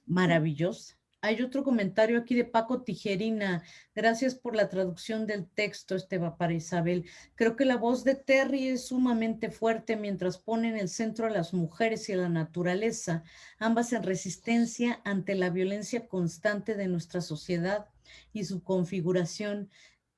maravillosa. Hay otro comentario aquí de Paco Tijerina. Gracias por la traducción del texto, este va para Isabel. Creo que la voz de Terry es sumamente fuerte mientras pone en el centro a las mujeres y a la naturaleza, ambas en resistencia ante la violencia constante de nuestra sociedad y su configuración.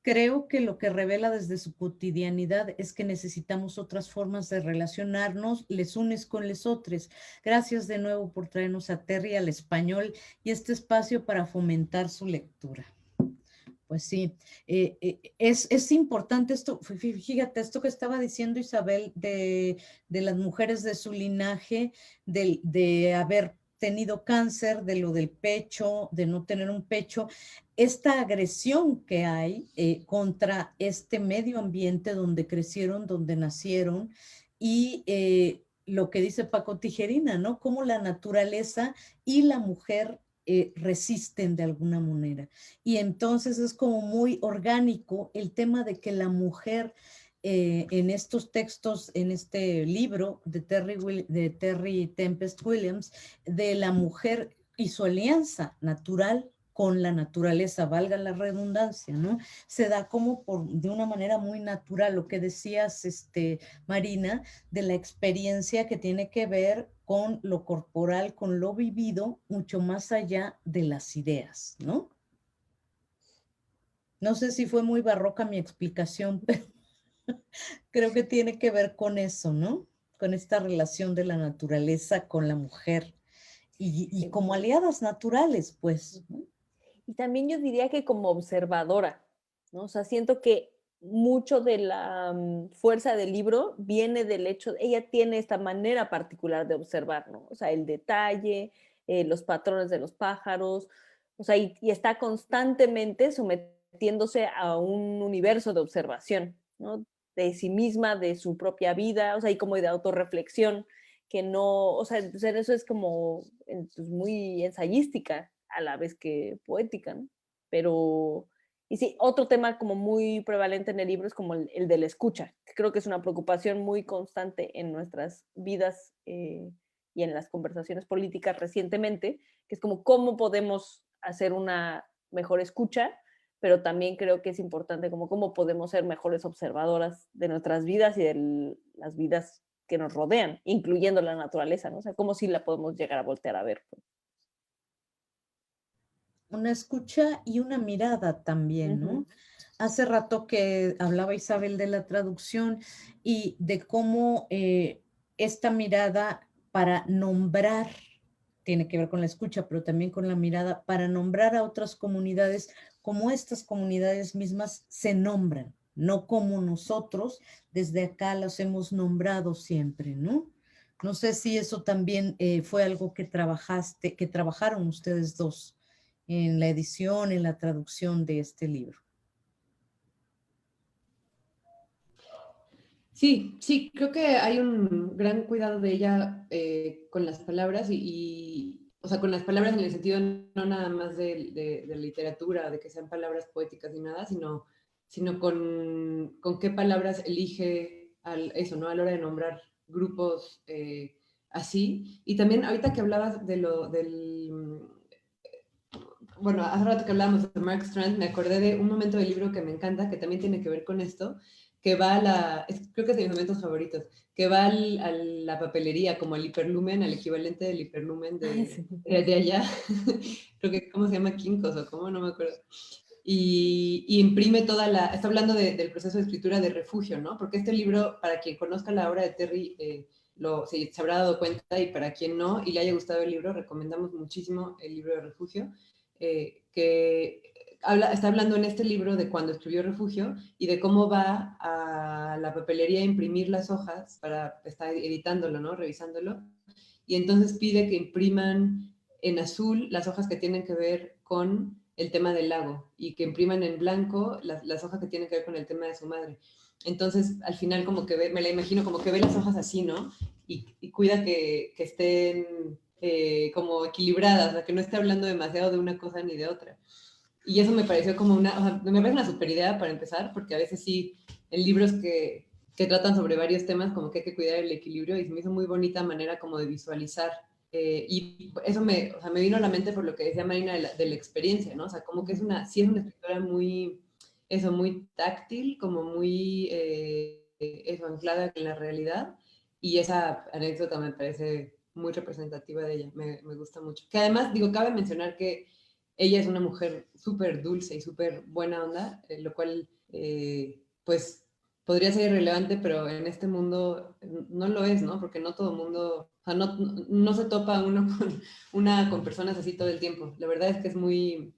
creo que lo que revela desde su cotidianidad es que necesitamos otras formas de relacionarnos, les unes con les otros. Gracias de nuevo por traernos a Terry al español y este espacio para fomentar su lectura. Pues sí, es importante esto, fíjate, esto que estaba diciendo Isabel de las mujeres de su linaje, de haber tenido cáncer, de lo del pecho, de no tener un pecho, esta agresión que hay contra este medio ambiente donde crecieron, donde nacieron, y lo que dice Paco Tijerina, ¿no? Cómo la naturaleza y la mujer resisten de alguna manera. Y entonces es como muy orgánico el tema de que la mujer en estos textos, en este libro de Terry Tempest Williams, de la mujer y su alianza natural con la naturaleza, valga la redundancia, ¿no? Se da como de una manera muy natural, lo que decías, Marina, de la experiencia que tiene que ver con lo corporal, con lo vivido, mucho más allá de las ideas, ¿no? No sé si fue muy barroca mi explicación, pero creo que tiene que ver con eso, ¿no? Con esta relación de la naturaleza con la mujer y Sí. como aliadas naturales, pues. Y también yo diría que como observadora, ¿no? O sea, siento que mucho de la fuerza del libro viene del hecho, ella tiene esta manera particular de observar, ¿no? O sea, el detalle, los patrones de los pájaros, o sea, y está constantemente sometiéndose a un universo de observación, ¿no? De sí misma, de su propia vida, o sea, y como de autorreflexión, que no, o sea, eso es como pues, muy ensayística a la vez que poética, ¿no? Pero, y sí, otro tema como muy prevalente en el libro es como el de la escucha, que creo que es una preocupación muy constante en nuestras vidas y en las conversaciones políticas recientemente, que es como cómo podemos hacer una mejor escucha, pero también creo que es importante como cómo podemos ser mejores observadoras de nuestras vidas y de las vidas que nos rodean, incluyendo la naturaleza, ¿no? O sea, cómo sí la podemos llegar a voltear a ver. Pues. Una escucha y una mirada también, ¿no? Hace rato que hablaba Isabel de la traducción y de cómo esta mirada para nombrar, tiene que ver con la escucha, pero también con la mirada, para nombrar a otras comunidades, como estas comunidades mismas se nombran, no como nosotros desde acá las hemos nombrado siempre, ¿no? No sé si eso también fue algo que que trabajaron ustedes dos en la edición, en la traducción de este libro. Sí, sí, creo que hay un gran cuidado de ella con las palabras o sea, con las palabras en el sentido no nada más de literatura, de que sean palabras poéticas ni nada, sino con qué palabras elige eso, ¿no? A la hora de nombrar grupos así. Y también ahorita que hablabas bueno, hace rato que hablábamos de Mark Strand, me acordé de un momento del libro que me encanta, que también tiene que ver con esto, que va creo que es de mis momentos favoritos, que va a la papelería, como al hiperlumen, al equivalente del hiperlumen de allá, creo que, ¿cómo se llama? Kinkos o cómo, no me acuerdo. Y imprime está hablando del proceso de escritura de Refugio, ¿no? Porque este libro, para quien conozca la obra de Terry, se habrá dado cuenta, y para quien no, y le haya gustado el libro, recomendamos muchísimo el libro de Refugio, que está hablando en este libro de cuando escribió Refugio y de cómo va a la papelería a imprimir las hojas para estar editándolo, ¿no? Revisándolo. Y entonces pide que impriman en azul las hojas que tienen que ver con el tema del lago y que impriman en blanco las hojas que tienen que ver con el tema de su madre. Entonces, al final, como que me la imagino como que ve las hojas así, ¿no? Y cuida que estén como equilibradas, o sea, que no esté hablando demasiado de una cosa ni de otra. Y eso me pareció como o sea, me parece una super idea para empezar, porque a veces sí, en libros que tratan sobre varios temas, como que hay que cuidar el equilibrio, y se me hizo muy bonita manera como de visualizar. Y eso o sea, me vino a la mente por lo que decía Marina de la experiencia, ¿no? O sea, como que sí es una escritora muy táctil, como muy, eso, anclada en la realidad, y esa anécdota me parece muy representativa de ella, me gusta mucho. Que además, digo, cabe mencionar que ella es una mujer súper dulce y súper buena onda, lo cual pues podría ser irrelevante, pero en este mundo no lo es, ¿no? Porque no todo el mundo, o sea, no se topa uno con personas así todo el tiempo. La verdad es que es muy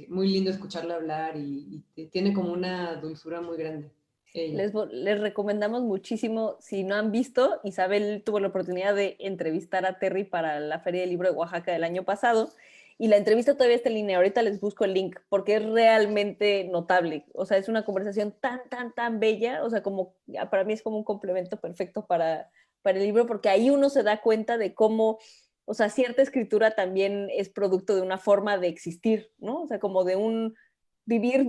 lindo escucharla hablar y tiene como una dulzura muy grande. Les recomendamos muchísimo, si no han visto, Isabel tuvo la oportunidad de entrevistar a Terry para la Feria del Libro de Oaxaca del año pasado, y la entrevista todavía está en línea. Ahorita les busco el link porque es realmente notable. O sea, es una conversación tan bella. O sea, como para mí es como un complemento perfecto para el libro, porque ahí uno se da cuenta de cómo, o sea, cierta escritura también es producto de una forma de existir, ¿no? O sea, como de un vivir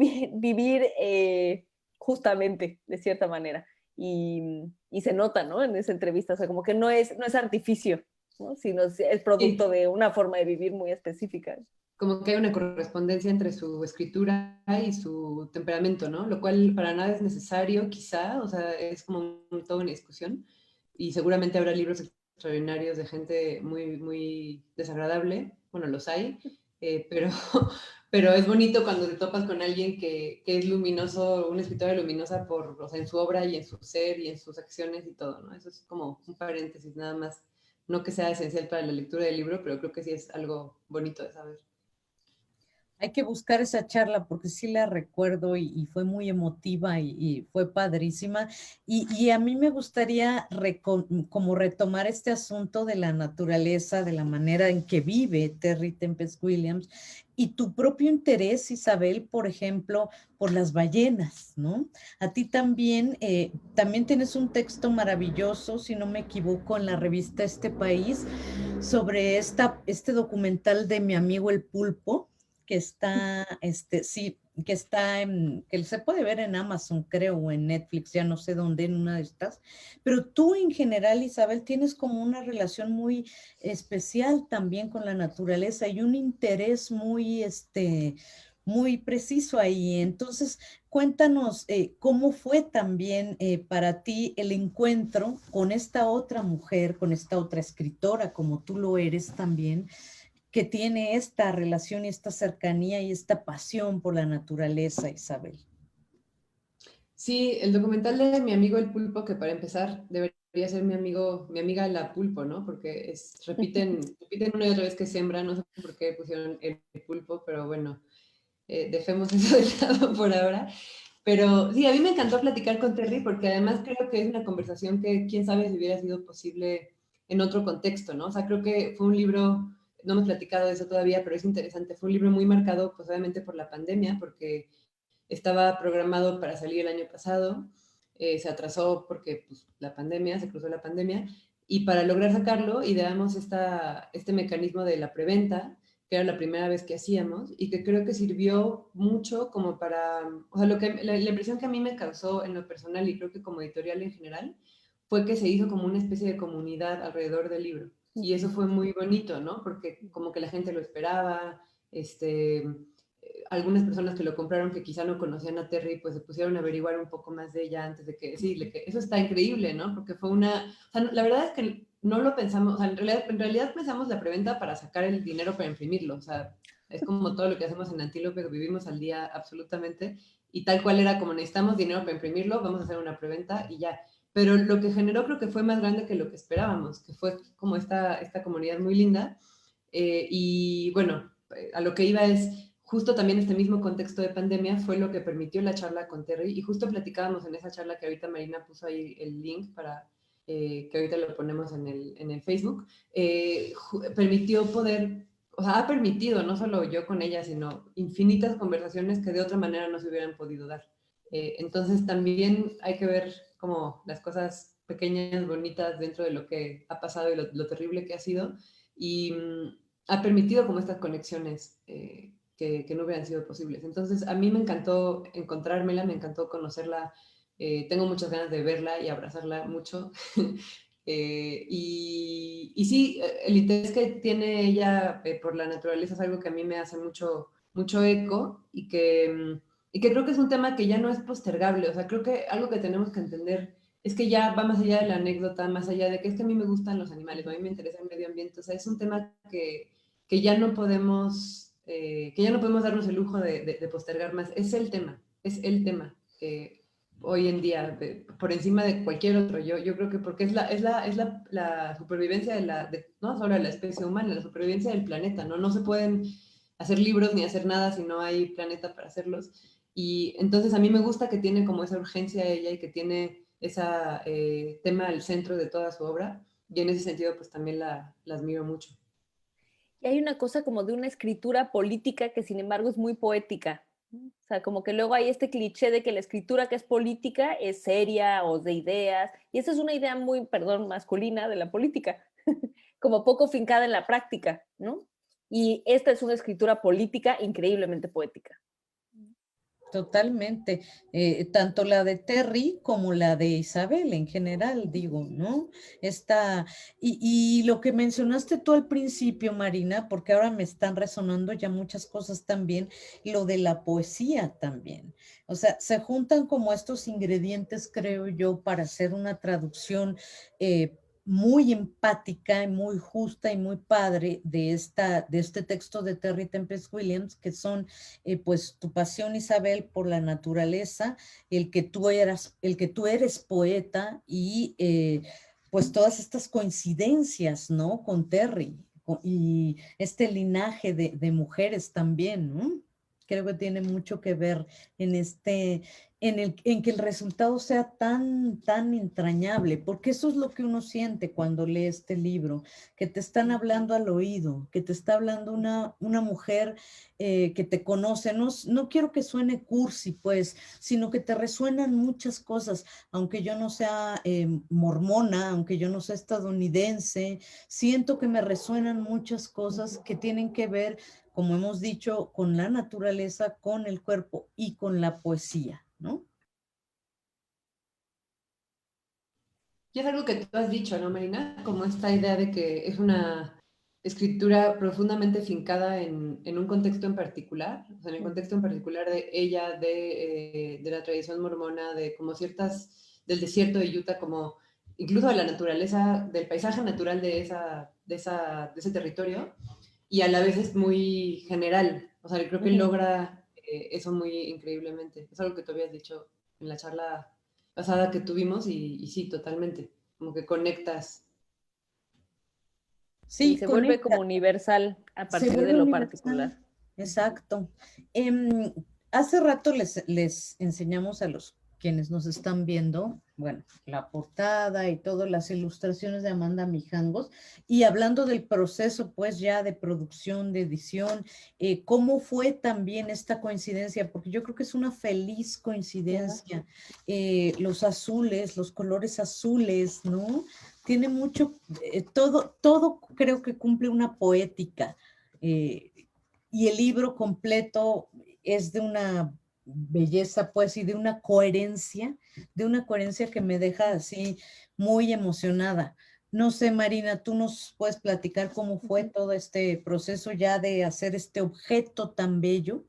justamente, de cierta manera. Y se nota, ¿no? En esa entrevista. O sea, como que no es artificio, ¿no? Sino es producto de una forma de vivir muy específica. Como que hay una correspondencia entre su escritura y su temperamento, ¿no? Lo cual para nada es necesario, quizá, o sea, es como toda una discusión, y seguramente habrá libros extraordinarios de gente muy desagradable, bueno, los hay, pero, pero es bonito cuando te topas con alguien que es luminoso, una escritora luminosa o sea, en su obra y en su ser y en sus acciones y todo, ¿no? Eso es como un paréntesis nada más. No que sea esencial para la lectura del libro, pero creo que sí es algo bonito de saber. Hay que buscar esa charla porque sí la recuerdo y fue muy emotiva y fue padrísima. Y a mí me gustaría como retomar este asunto de la naturaleza, de la manera en que vive Terry Tempest Williams y tu propio interés, Isabel, por ejemplo, por las ballenas, ¿no? A ti también, también tienes un texto maravilloso, si no me equivoco, en la revista Este País sobre este documental de mi amigo el pulpo que está, sí, que está que se puede ver en Amazon, creo, o en Netflix, ya no sé dónde, en una de estas. Pero tú en general, Isabel, tienes como una relación muy especial también con la naturaleza y un interés muy preciso ahí. Entonces, cuéntanos cómo fue también para ti el encuentro con esta otra mujer, con esta otra escritora, como tú lo eres también, que tiene esta relación y esta cercanía y esta pasión por la naturaleza, Isabel. Sí, el documental de mi amigo el pulpo, que para empezar debería ser mi amiga la pulpo, ¿no? Porque repiten una y otra vez que siembra, no sé por qué pusieron el pulpo, pero bueno, dejemos eso de lado por ahora. Pero sí, a mí me encantó platicar con Terry porque además creo que es una conversación que quién sabe si hubiera sido posible en otro contexto, ¿no? O sea, creo que fue un libro, no hemos platicado de eso todavía, pero es interesante, fue un libro muy marcado, pues obviamente por la pandemia, porque estaba programado para salir el año pasado, se atrasó porque pues, se cruzó la pandemia, y para lograr sacarlo ideamos este mecanismo de la preventa, que era la primera vez que hacíamos, y que creo que sirvió mucho como para, o sea, la impresión que a mí me causó en lo personal, y creo que como editorial en general, fue que se hizo como una especie de comunidad alrededor del libro. Y eso fue muy bonito, ¿no? Porque como que la gente lo esperaba, algunas personas que lo compraron que quizá no conocían a Terry, pues se pusieron a averiguar un poco más de ella antes de que decirle que eso está increíble, ¿no? Porque fue o sea, la verdad es que no lo pensamos, o sea, en realidad pensamos la preventa para sacar el dinero para imprimirlo, o sea, es como todo lo que hacemos en Antílope, que vivimos al día absolutamente, y tal cual era como necesitamos dinero para imprimirlo, vamos a hacer una preventa y ya. Pero lo que generó creo que fue más grande que lo que esperábamos, que fue como esta comunidad muy linda. Y bueno, a lo que iba es, justo también este mismo contexto de pandemia fue lo que permitió la charla con Terry, y justo platicábamos en esa charla que ahorita Marina puso ahí el link para que ahorita lo ponemos en el Facebook, permitió poder, o sea, ha permitido, no solo yo con ella, sino infinitas conversaciones que de otra manera no se hubieran podido dar. Entonces también hay que ver como las cosas pequeñas, bonitas dentro de lo que ha pasado y lo terrible que ha sido, y ha permitido como estas conexiones que no hubieran sido posibles. Entonces, a mí me encantó encontrármela, me encantó conocerla, tengo muchas ganas de verla y abrazarla mucho. Y sí, el interés que tiene ella por la naturaleza es algo que a mí me hace mucho eco y que creo que es un tema que ya no es postergable. O sea, creo que algo que tenemos que entender es que ya va más allá de la anécdota, más allá de que es que a mí me gustan los animales, a mí me interesa el medio ambiente. O sea, es un tema que ya no podemos darnos el lujo de postergar más. Es el tema hoy en día, por encima de cualquier otro. Yo creo que porque es la supervivencia no solo de la especie humana, la supervivencia del planeta, ¿no? No se pueden hacer libros ni hacer nada si no hay planeta para hacerlos. Y entonces a mí me gusta que tiene como esa urgencia ella y que tiene ese tema al centro de toda su obra. Y en ese sentido, pues también la admiro mucho. Y hay una cosa como de una escritura política que sin embargo es muy poética. O sea, como que luego hay este cliché de que la escritura que es política es seria o de ideas, y esa es una idea muy, perdón, masculina de la política, como poco fincada en la práctica, ¿no? Y esta es una escritura política increíblemente poética. Totalmente, tanto la de Terry como la de Isabel en general, digo, ¿no? Y lo que mencionaste tú al principio, Marina, porque ahora me están resonando ya muchas cosas también, lo de la poesía también. O sea, se juntan como estos ingredientes, creo yo, para hacer una traducción muy empática y muy justa y muy padre de este texto de Terry Tempest Williams, que son pues tu pasión, Isabel, por la naturaleza, el que tú eres poeta y pues todas estas coincidencias, ¿no? Con Terry y este linaje de mujeres también, ¿no? Creo que tiene mucho que ver en en que el resultado sea tan entrañable, porque eso es lo que uno siente cuando lee este libro, que te están hablando al oído, que te está hablando una mujer que te conoce. No, no quiero que suene cursi, pues, sino que te resuenan muchas cosas, aunque yo no sea mormona, aunque yo no sea estadounidense, siento que me resuenan muchas cosas que tienen que ver, como hemos dicho, con la naturaleza, con el cuerpo y con la poesía, ¿no? Y es algo que tú has dicho, ¿no, Marina? Como esta idea de que es una escritura profundamente fincada en un contexto en particular, o sea, en el contexto en particular de ella, de la tradición mormona, de como ciertas, del desierto de Utah, como incluso de la naturaleza, del paisaje natural de ese territorio, y a la vez es muy general, o sea, creo que logra eso muy increíblemente. Es algo que tú habías dicho en la charla pasada que tuvimos y sí, totalmente, como que conectas. Y Sí, se vuelve conecta, como universal a se partir de vuelve lo universal. particular. Exacto. Hace rato les enseñamos a los quienes nos están viendo, bueno, la portada y todas las ilustraciones de Amanda Mijangos, y hablando del proceso, pues ya de producción, de edición, ¿cómo fue también esta coincidencia? Porque yo creo que es una feliz coincidencia. Los azules, los colores azules, ¿no? Tiene mucho, todo creo que cumple una poética. eh, y el libro completo es de una belleza, pues, y de una coherencia que me deja así muy emocionada. No sé, Marina, tú nos puedes platicar cómo fue todo este proceso ya de hacer este objeto tan bello.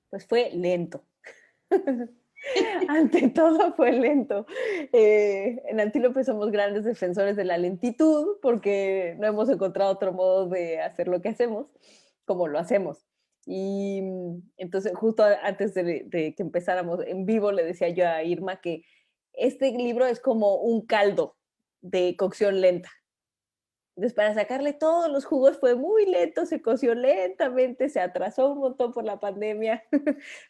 Pues fue lento. Ante todo fue lento. En Antílope somos grandes defensores de la lentitud porque no hemos encontrado otro modo de hacer lo que hacemos como lo hacemos. Y entonces justo antes de que empezáramos en vivo le decía yo a Irma que este libro es como un caldo de cocción lenta. Entonces, para sacarle todos los jugos fue muy lento, se coció lentamente, se atrasó un montón por la pandemia,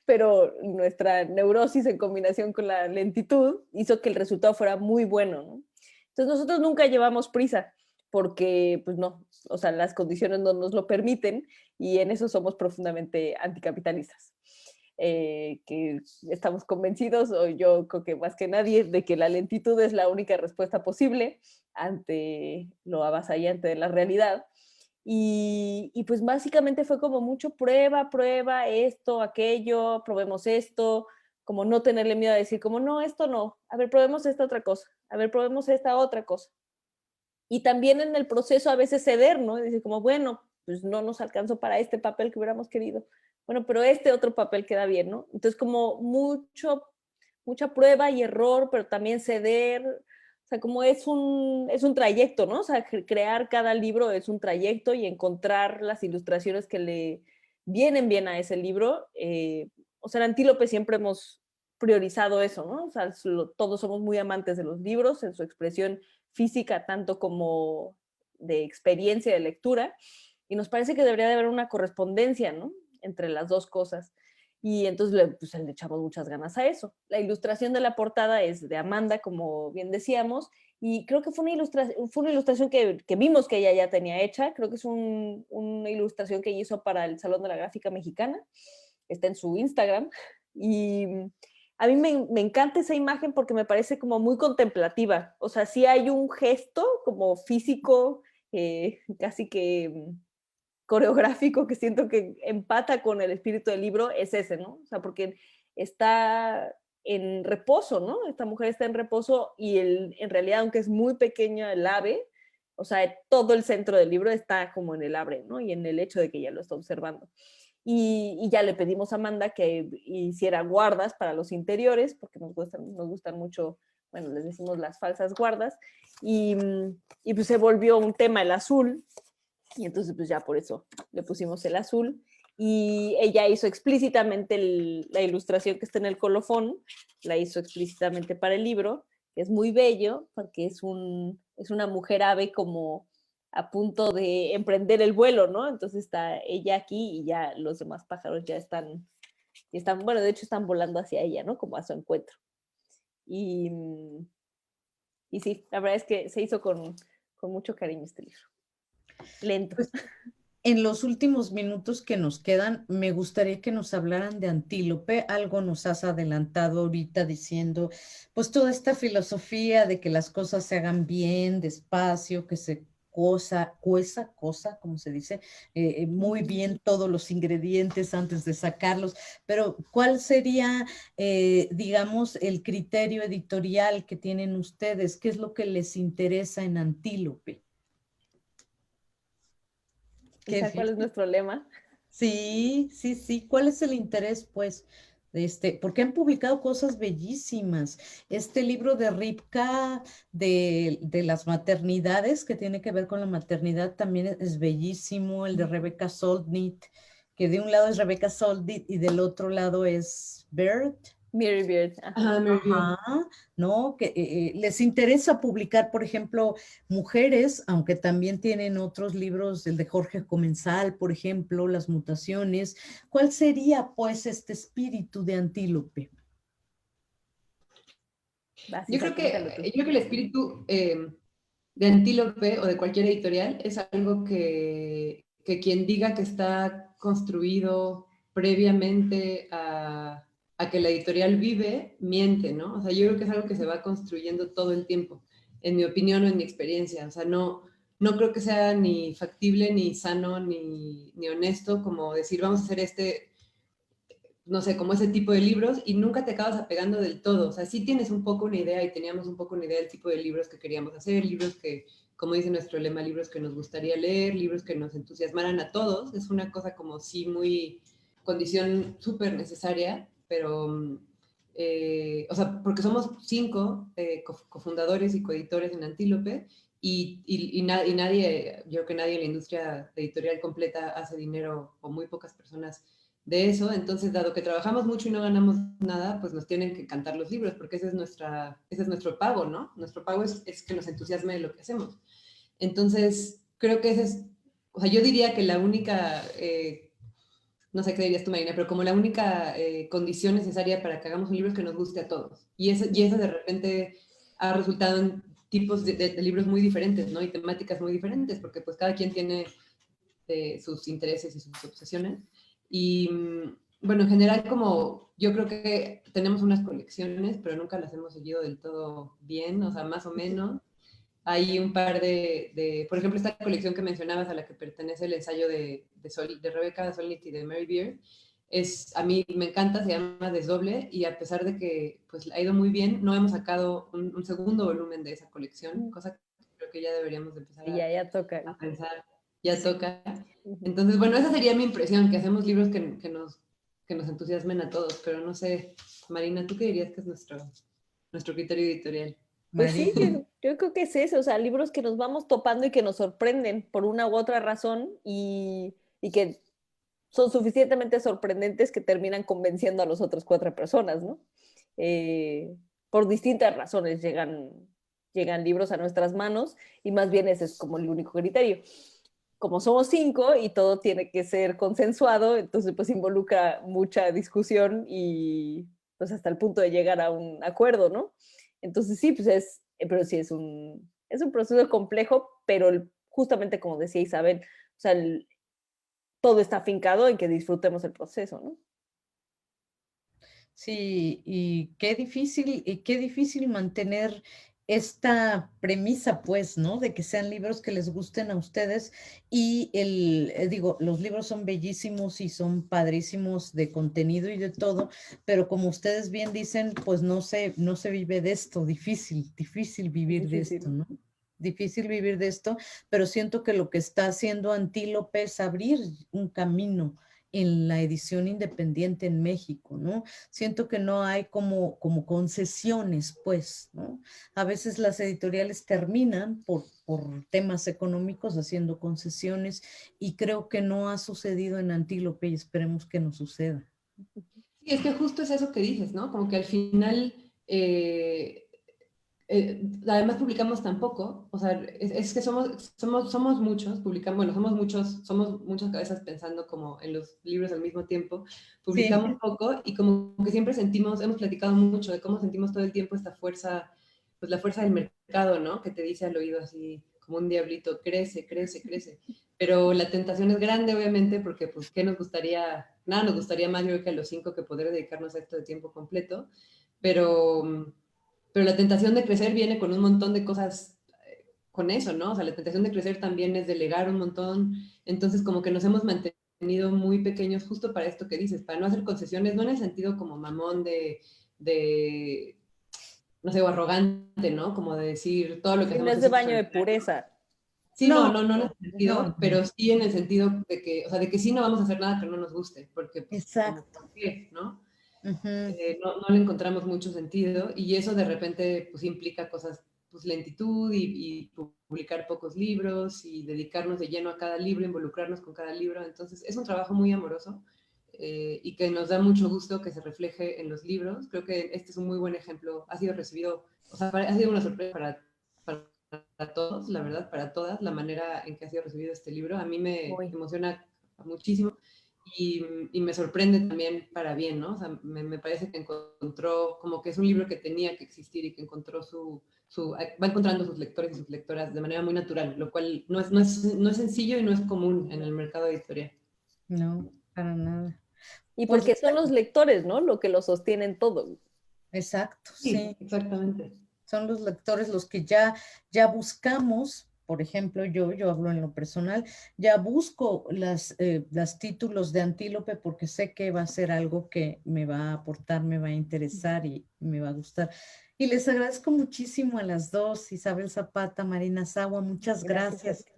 pero nuestra neurosis en combinación con la lentitud hizo que el resultado fuera muy bueno, ¿no? Entonces, nosotros nunca llevamos prisa porque, pues no, o sea, las condiciones no nos lo permiten y en eso somos profundamente anticapitalistas. Que estamos convencidos, o yo creo que más que nadie, de que la lentitud es la única respuesta posible ante lo avasallante de la realidad. Y pues básicamente fue como mucho prueba, esto, aquello, probemos esto, como no tenerle miedo a decir como no, esto no, a ver, probemos esta otra cosa, a ver, probemos esta otra cosa. Y también en el proceso a veces ceder, ¿no? Y decir como, bueno, pues no nos alcanzó para este papel que hubiéramos querido. Bueno, pero este otro papel queda bien, ¿no? Entonces como mucha prueba y error, pero también ceder, o sea, como es un trayecto, ¿no? O sea, crear cada libro es un trayecto y encontrar las ilustraciones que le vienen bien a ese libro. O sea, en Antílope siempre hemos priorizado eso, ¿no? O sea, todos somos muy amantes de los libros en su expresión física, tanto como de experiencia de lectura, y nos parece que debería de haber una correspondencia, ¿no? Entre las dos cosas. Y entonces pues, le echamos muchas ganas a eso. La ilustración de la portada es de Amanda, como bien decíamos, y creo que fue una ilustración que vimos que ella ya tenía hecha. Creo que es una ilustración que hizo para el Salón de la Gráfica Mexicana. Está en su Instagram. Y a mí me encanta esa imagen porque me parece como muy contemplativa. O sea, sí hay un gesto como físico, casi que coreográfico, que siento que empata con el espíritu del libro, es ese, ¿no? O sea, porque está en reposo, ¿no? Esta mujer está en reposo y en realidad, aunque es muy pequeña el ave, o sea, todo el centro del libro está como en el ave, ¿no? Y en el hecho de que ella lo está observando. Y ya le pedimos a Amanda que hiciera guardas para los interiores, porque nos gustan mucho, bueno, les decimos las falsas guardas, y pues se volvió un tema el azul, y entonces pues ya por eso le pusimos el azul, y ella hizo explícitamente la ilustración que está en el colofón, la hizo explícitamente para el libro, que es muy bello, porque es una mujer ave como a punto de emprender el vuelo, ¿no? Entonces está ella aquí y ya los demás pájaros ya están, bueno, de hecho están volando hacia ella, ¿no? Como a su encuentro. Y sí, la verdad es que se hizo con mucho cariño este libro. Lento. Pues, en los últimos minutos que nos quedan, me gustaría que nos hablaran de Antílope. Algo nos has adelantado ahorita diciendo, pues toda esta filosofía de que las cosas se hagan bien, despacio, que se como se dice, muy bien todos los ingredientes antes de sacarlos. Pero, ¿cuál sería, digamos, el criterio editorial que tienen ustedes? ¿Qué es lo que les interesa en Antílope? ¿Cuál es nuestro lema? Sí, sí, sí. ¿Cuál es el interés, pues, de porque han publicado cosas bellísimas. Este libro de Ripka de las maternidades, que tiene que ver con la maternidad, también es bellísimo. El de Rebecca Solnit, que de un lado es Rebecca Solnit y del otro lado es Bert. Mary Beard. Ajá, Mary Beard. Ajá, ¿no? Que les interesa publicar, por ejemplo, mujeres, aunque también tienen otros libros, el de Jorge Comensal, por ejemplo, Las mutaciones. ¿Cuál sería, pues, este espíritu de Antílope? Yo creo que el espíritu de Antílope o de cualquier editorial es algo que quien diga que está construido previamente a que la editorial vive, miente, ¿no? O sea, yo creo que es algo que se va construyendo todo el tiempo, en mi opinión o en mi experiencia. O sea, no creo que sea ni factible, ni sano, ni honesto como decir, vamos a hacer no sé, como ese tipo de libros y nunca te acabas apegando del todo. O sea, sí tienes un poco una idea y teníamos un poco una idea del tipo de libros que queríamos hacer, libros que, como dice nuestro lema, libros que nos gustaría leer, libros que nos entusiasmaran a todos. Es una cosa como sí muy condición súper necesaria, pero, o sea, porque somos 5 cofundadores y coeditores en Antílope y nadie, yo creo que nadie en la industria editorial completa hace dinero o muy pocas personas de eso. Entonces, dado que trabajamos mucho y no ganamos nada, pues nos tienen que cantar los libros, porque ese es nuestro pago, ¿no? Nuestro pago es que nos entusiasme lo que hacemos. Entonces, creo que ese es, o sea, yo diría que la única, no sé qué dirías tú, Marina, pero como la única condición necesaria para que hagamos un libro es que nos guste a todos. Y eso de repente ha resultado en tipos de libros muy diferentes, ¿no? Y temáticas muy diferentes, porque pues cada quien tiene sus intereses y sus obsesiones. Y bueno, en general como yo creo que tenemos unas colecciones, pero nunca las hemos seguido del todo bien, o sea, más o menos. Hay un par por ejemplo, esta colección que mencionabas a la que pertenece el ensayo de Rebecca Solnit y de Mary Beard, a mí me encanta, se llama Desdoble, y a pesar de que pues ha ido muy bien, no hemos sacado un segundo volumen de esa colección, cosa que creo que ya deberíamos empezar Ya toca. a pensar, ya sí. Toca. Entonces, bueno, esa sería mi impresión, que hacemos libros que nos entusiasmen a todos, pero no sé, Marina, ¿tú qué dirías que es nuestro criterio editorial? Pues sí, yo creo que es eso, o sea, libros que nos vamos topando y que nos sorprenden por una u otra razón y que son suficientemente sorprendentes que terminan convenciendo a las otras 4 personas, ¿no? por distintas razones llegan libros a nuestras manos y más bien ese es como el único criterio. Como somos 5 y todo tiene que ser consensuado, entonces pues involucra mucha discusión y pues hasta el punto de llegar a un acuerdo, ¿no? Entonces sí, pues pero sí es un proceso complejo, pero justamente como decía Isabel, o sea, todo está afincado en que disfrutemos el proceso, ¿no? Sí, y qué difícil mantener esta premisa, pues, ¿no? De que sean libros que les gusten a ustedes. Y digo, los libros son bellísimos y son padrísimos de contenido y de todo, pero como ustedes bien dicen, pues no se vive de esto, difícil Es vivir de esto, difícil. ¿no? Difícil vivir de esto, pero siento que lo que está haciendo Antílope es abrir un camino en la edición independiente en México, ¿no? Siento que no hay como concesiones, pues, ¿no? A veces las editoriales terminan por temas económicos haciendo concesiones y creo que no ha sucedido en Antílope y esperemos que no suceda. Sí, es que justo es eso que dices, ¿no? Como que al final, además publicamos tan poco, o sea, es que somos muchos, publicamos, bueno, somos muchas cabezas pensando como en los libros al mismo tiempo, Sí, publicamos poco y como que siempre hemos platicado mucho de cómo sentimos todo el tiempo esta fuerza, pues la fuerza del mercado, ¿no? Que te dice al oído así como un diablito, crece, crece, crece. Pero la tentación es grande, obviamente, porque pues, ¿qué nos gustaría? Nada nos gustaría más, yo creo que a los 5 que poder dedicarnos a esto de tiempo completo, pero la tentación de crecer viene con un montón de cosas con eso, ¿no? O sea, la tentación de crecer también es delegar un montón. Entonces, como que nos hemos mantenido muy pequeños justo para esto que dices, para no hacer concesiones, no en el sentido como mamón de no sé, o arrogante, ¿no? Como de decir todo lo que Y no hacemos es es de súper baño de solidario. pureza. Sí, no, no en ese no, sentido, pero sí en el sentido de que, o sea, de que sí no vamos a hacer nada que no nos guste, porque pues como, exacto. ¿por qué? ¿No? Ujú. No le encontramos mucho sentido y eso de repente pues implica cosas, pues lentitud y publicar pocos libros y dedicarnos de lleno a cada libro, involucrarnos con cada libro. Entonces es un trabajo muy amoroso y que nos da mucho gusto que se refleje en los libros. Creo que este es un muy buen ejemplo. Ha sido recibido, o sea, ha sido una sorpresa para todos, la verdad, para todas, la manera en que ha sido recibido este libro. A mí me Muy. emociona muchísimo y me sorprende también para bien, ¿no? O sea, me parece que encontró, como que es un libro que tenía que existir y que encontró va encontrando sus lectores y sus lectoras de manera muy natural, lo cual no es sencillo y no es común en el mercado editorial. No, para nada. Y Pues porque son los lectores, ¿no? Lo que lo sostienen todo. exacto, Sí, sí. exactamente. Son los lectores los que ya buscamos, por ejemplo, yo hablo en lo personal, ya busco las títulos de Antílope porque sé que va a ser algo que me va a aportar, me va a interesar y me va a gustar. Y les agradezco muchísimo a las dos, Isabel Zapata, Marina Sagua, muchas Gracias a gracias. ti.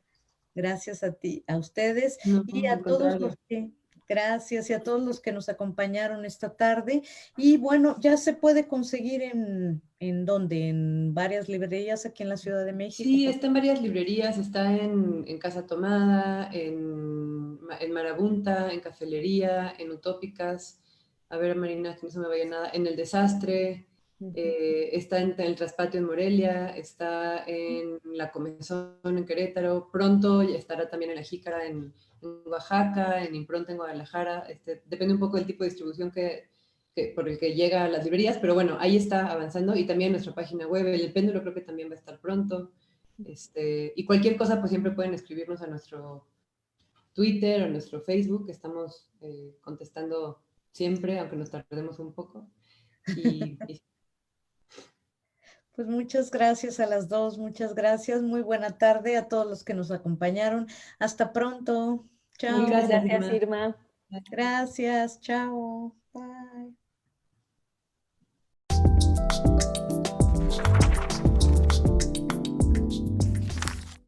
Gracias a ti, a ustedes No, y a al todos los contrario. que, gracias y a todos los que nos acompañaron esta tarde. Y bueno, ya se puede conseguir ¿en dónde? En varias librerías aquí en la Ciudad de México. Sí, está en varias librerías, está en Casa Tomada, en Marabunta, en Cafelería, en Utópicas. A ver, Marina, que no se me vaya nada. En El Desastre, Ujú. está en el Traspatio en Morelia, está en La Comezón en Querétaro. Pronto ya estará también en La Jícara en Oaxaca, en Impronta en Guadalajara. Depende un poco del tipo de distribución por el que llega a las librerías, pero bueno, ahí está avanzando y también nuestra página web, el péndulo creo que también va a estar pronto. Y cualquier cosa, pues siempre pueden escribirnos a nuestro Twitter o nuestro Facebook, que estamos contestando siempre, aunque nos tardemos un poco. Y Pues muchas gracias a las dos, muchas gracias. Muy buena tarde a todos los que nos acompañaron. Hasta pronto. mil Chao. gracias, Gracias, Irma. Irma. Gracias. Chao.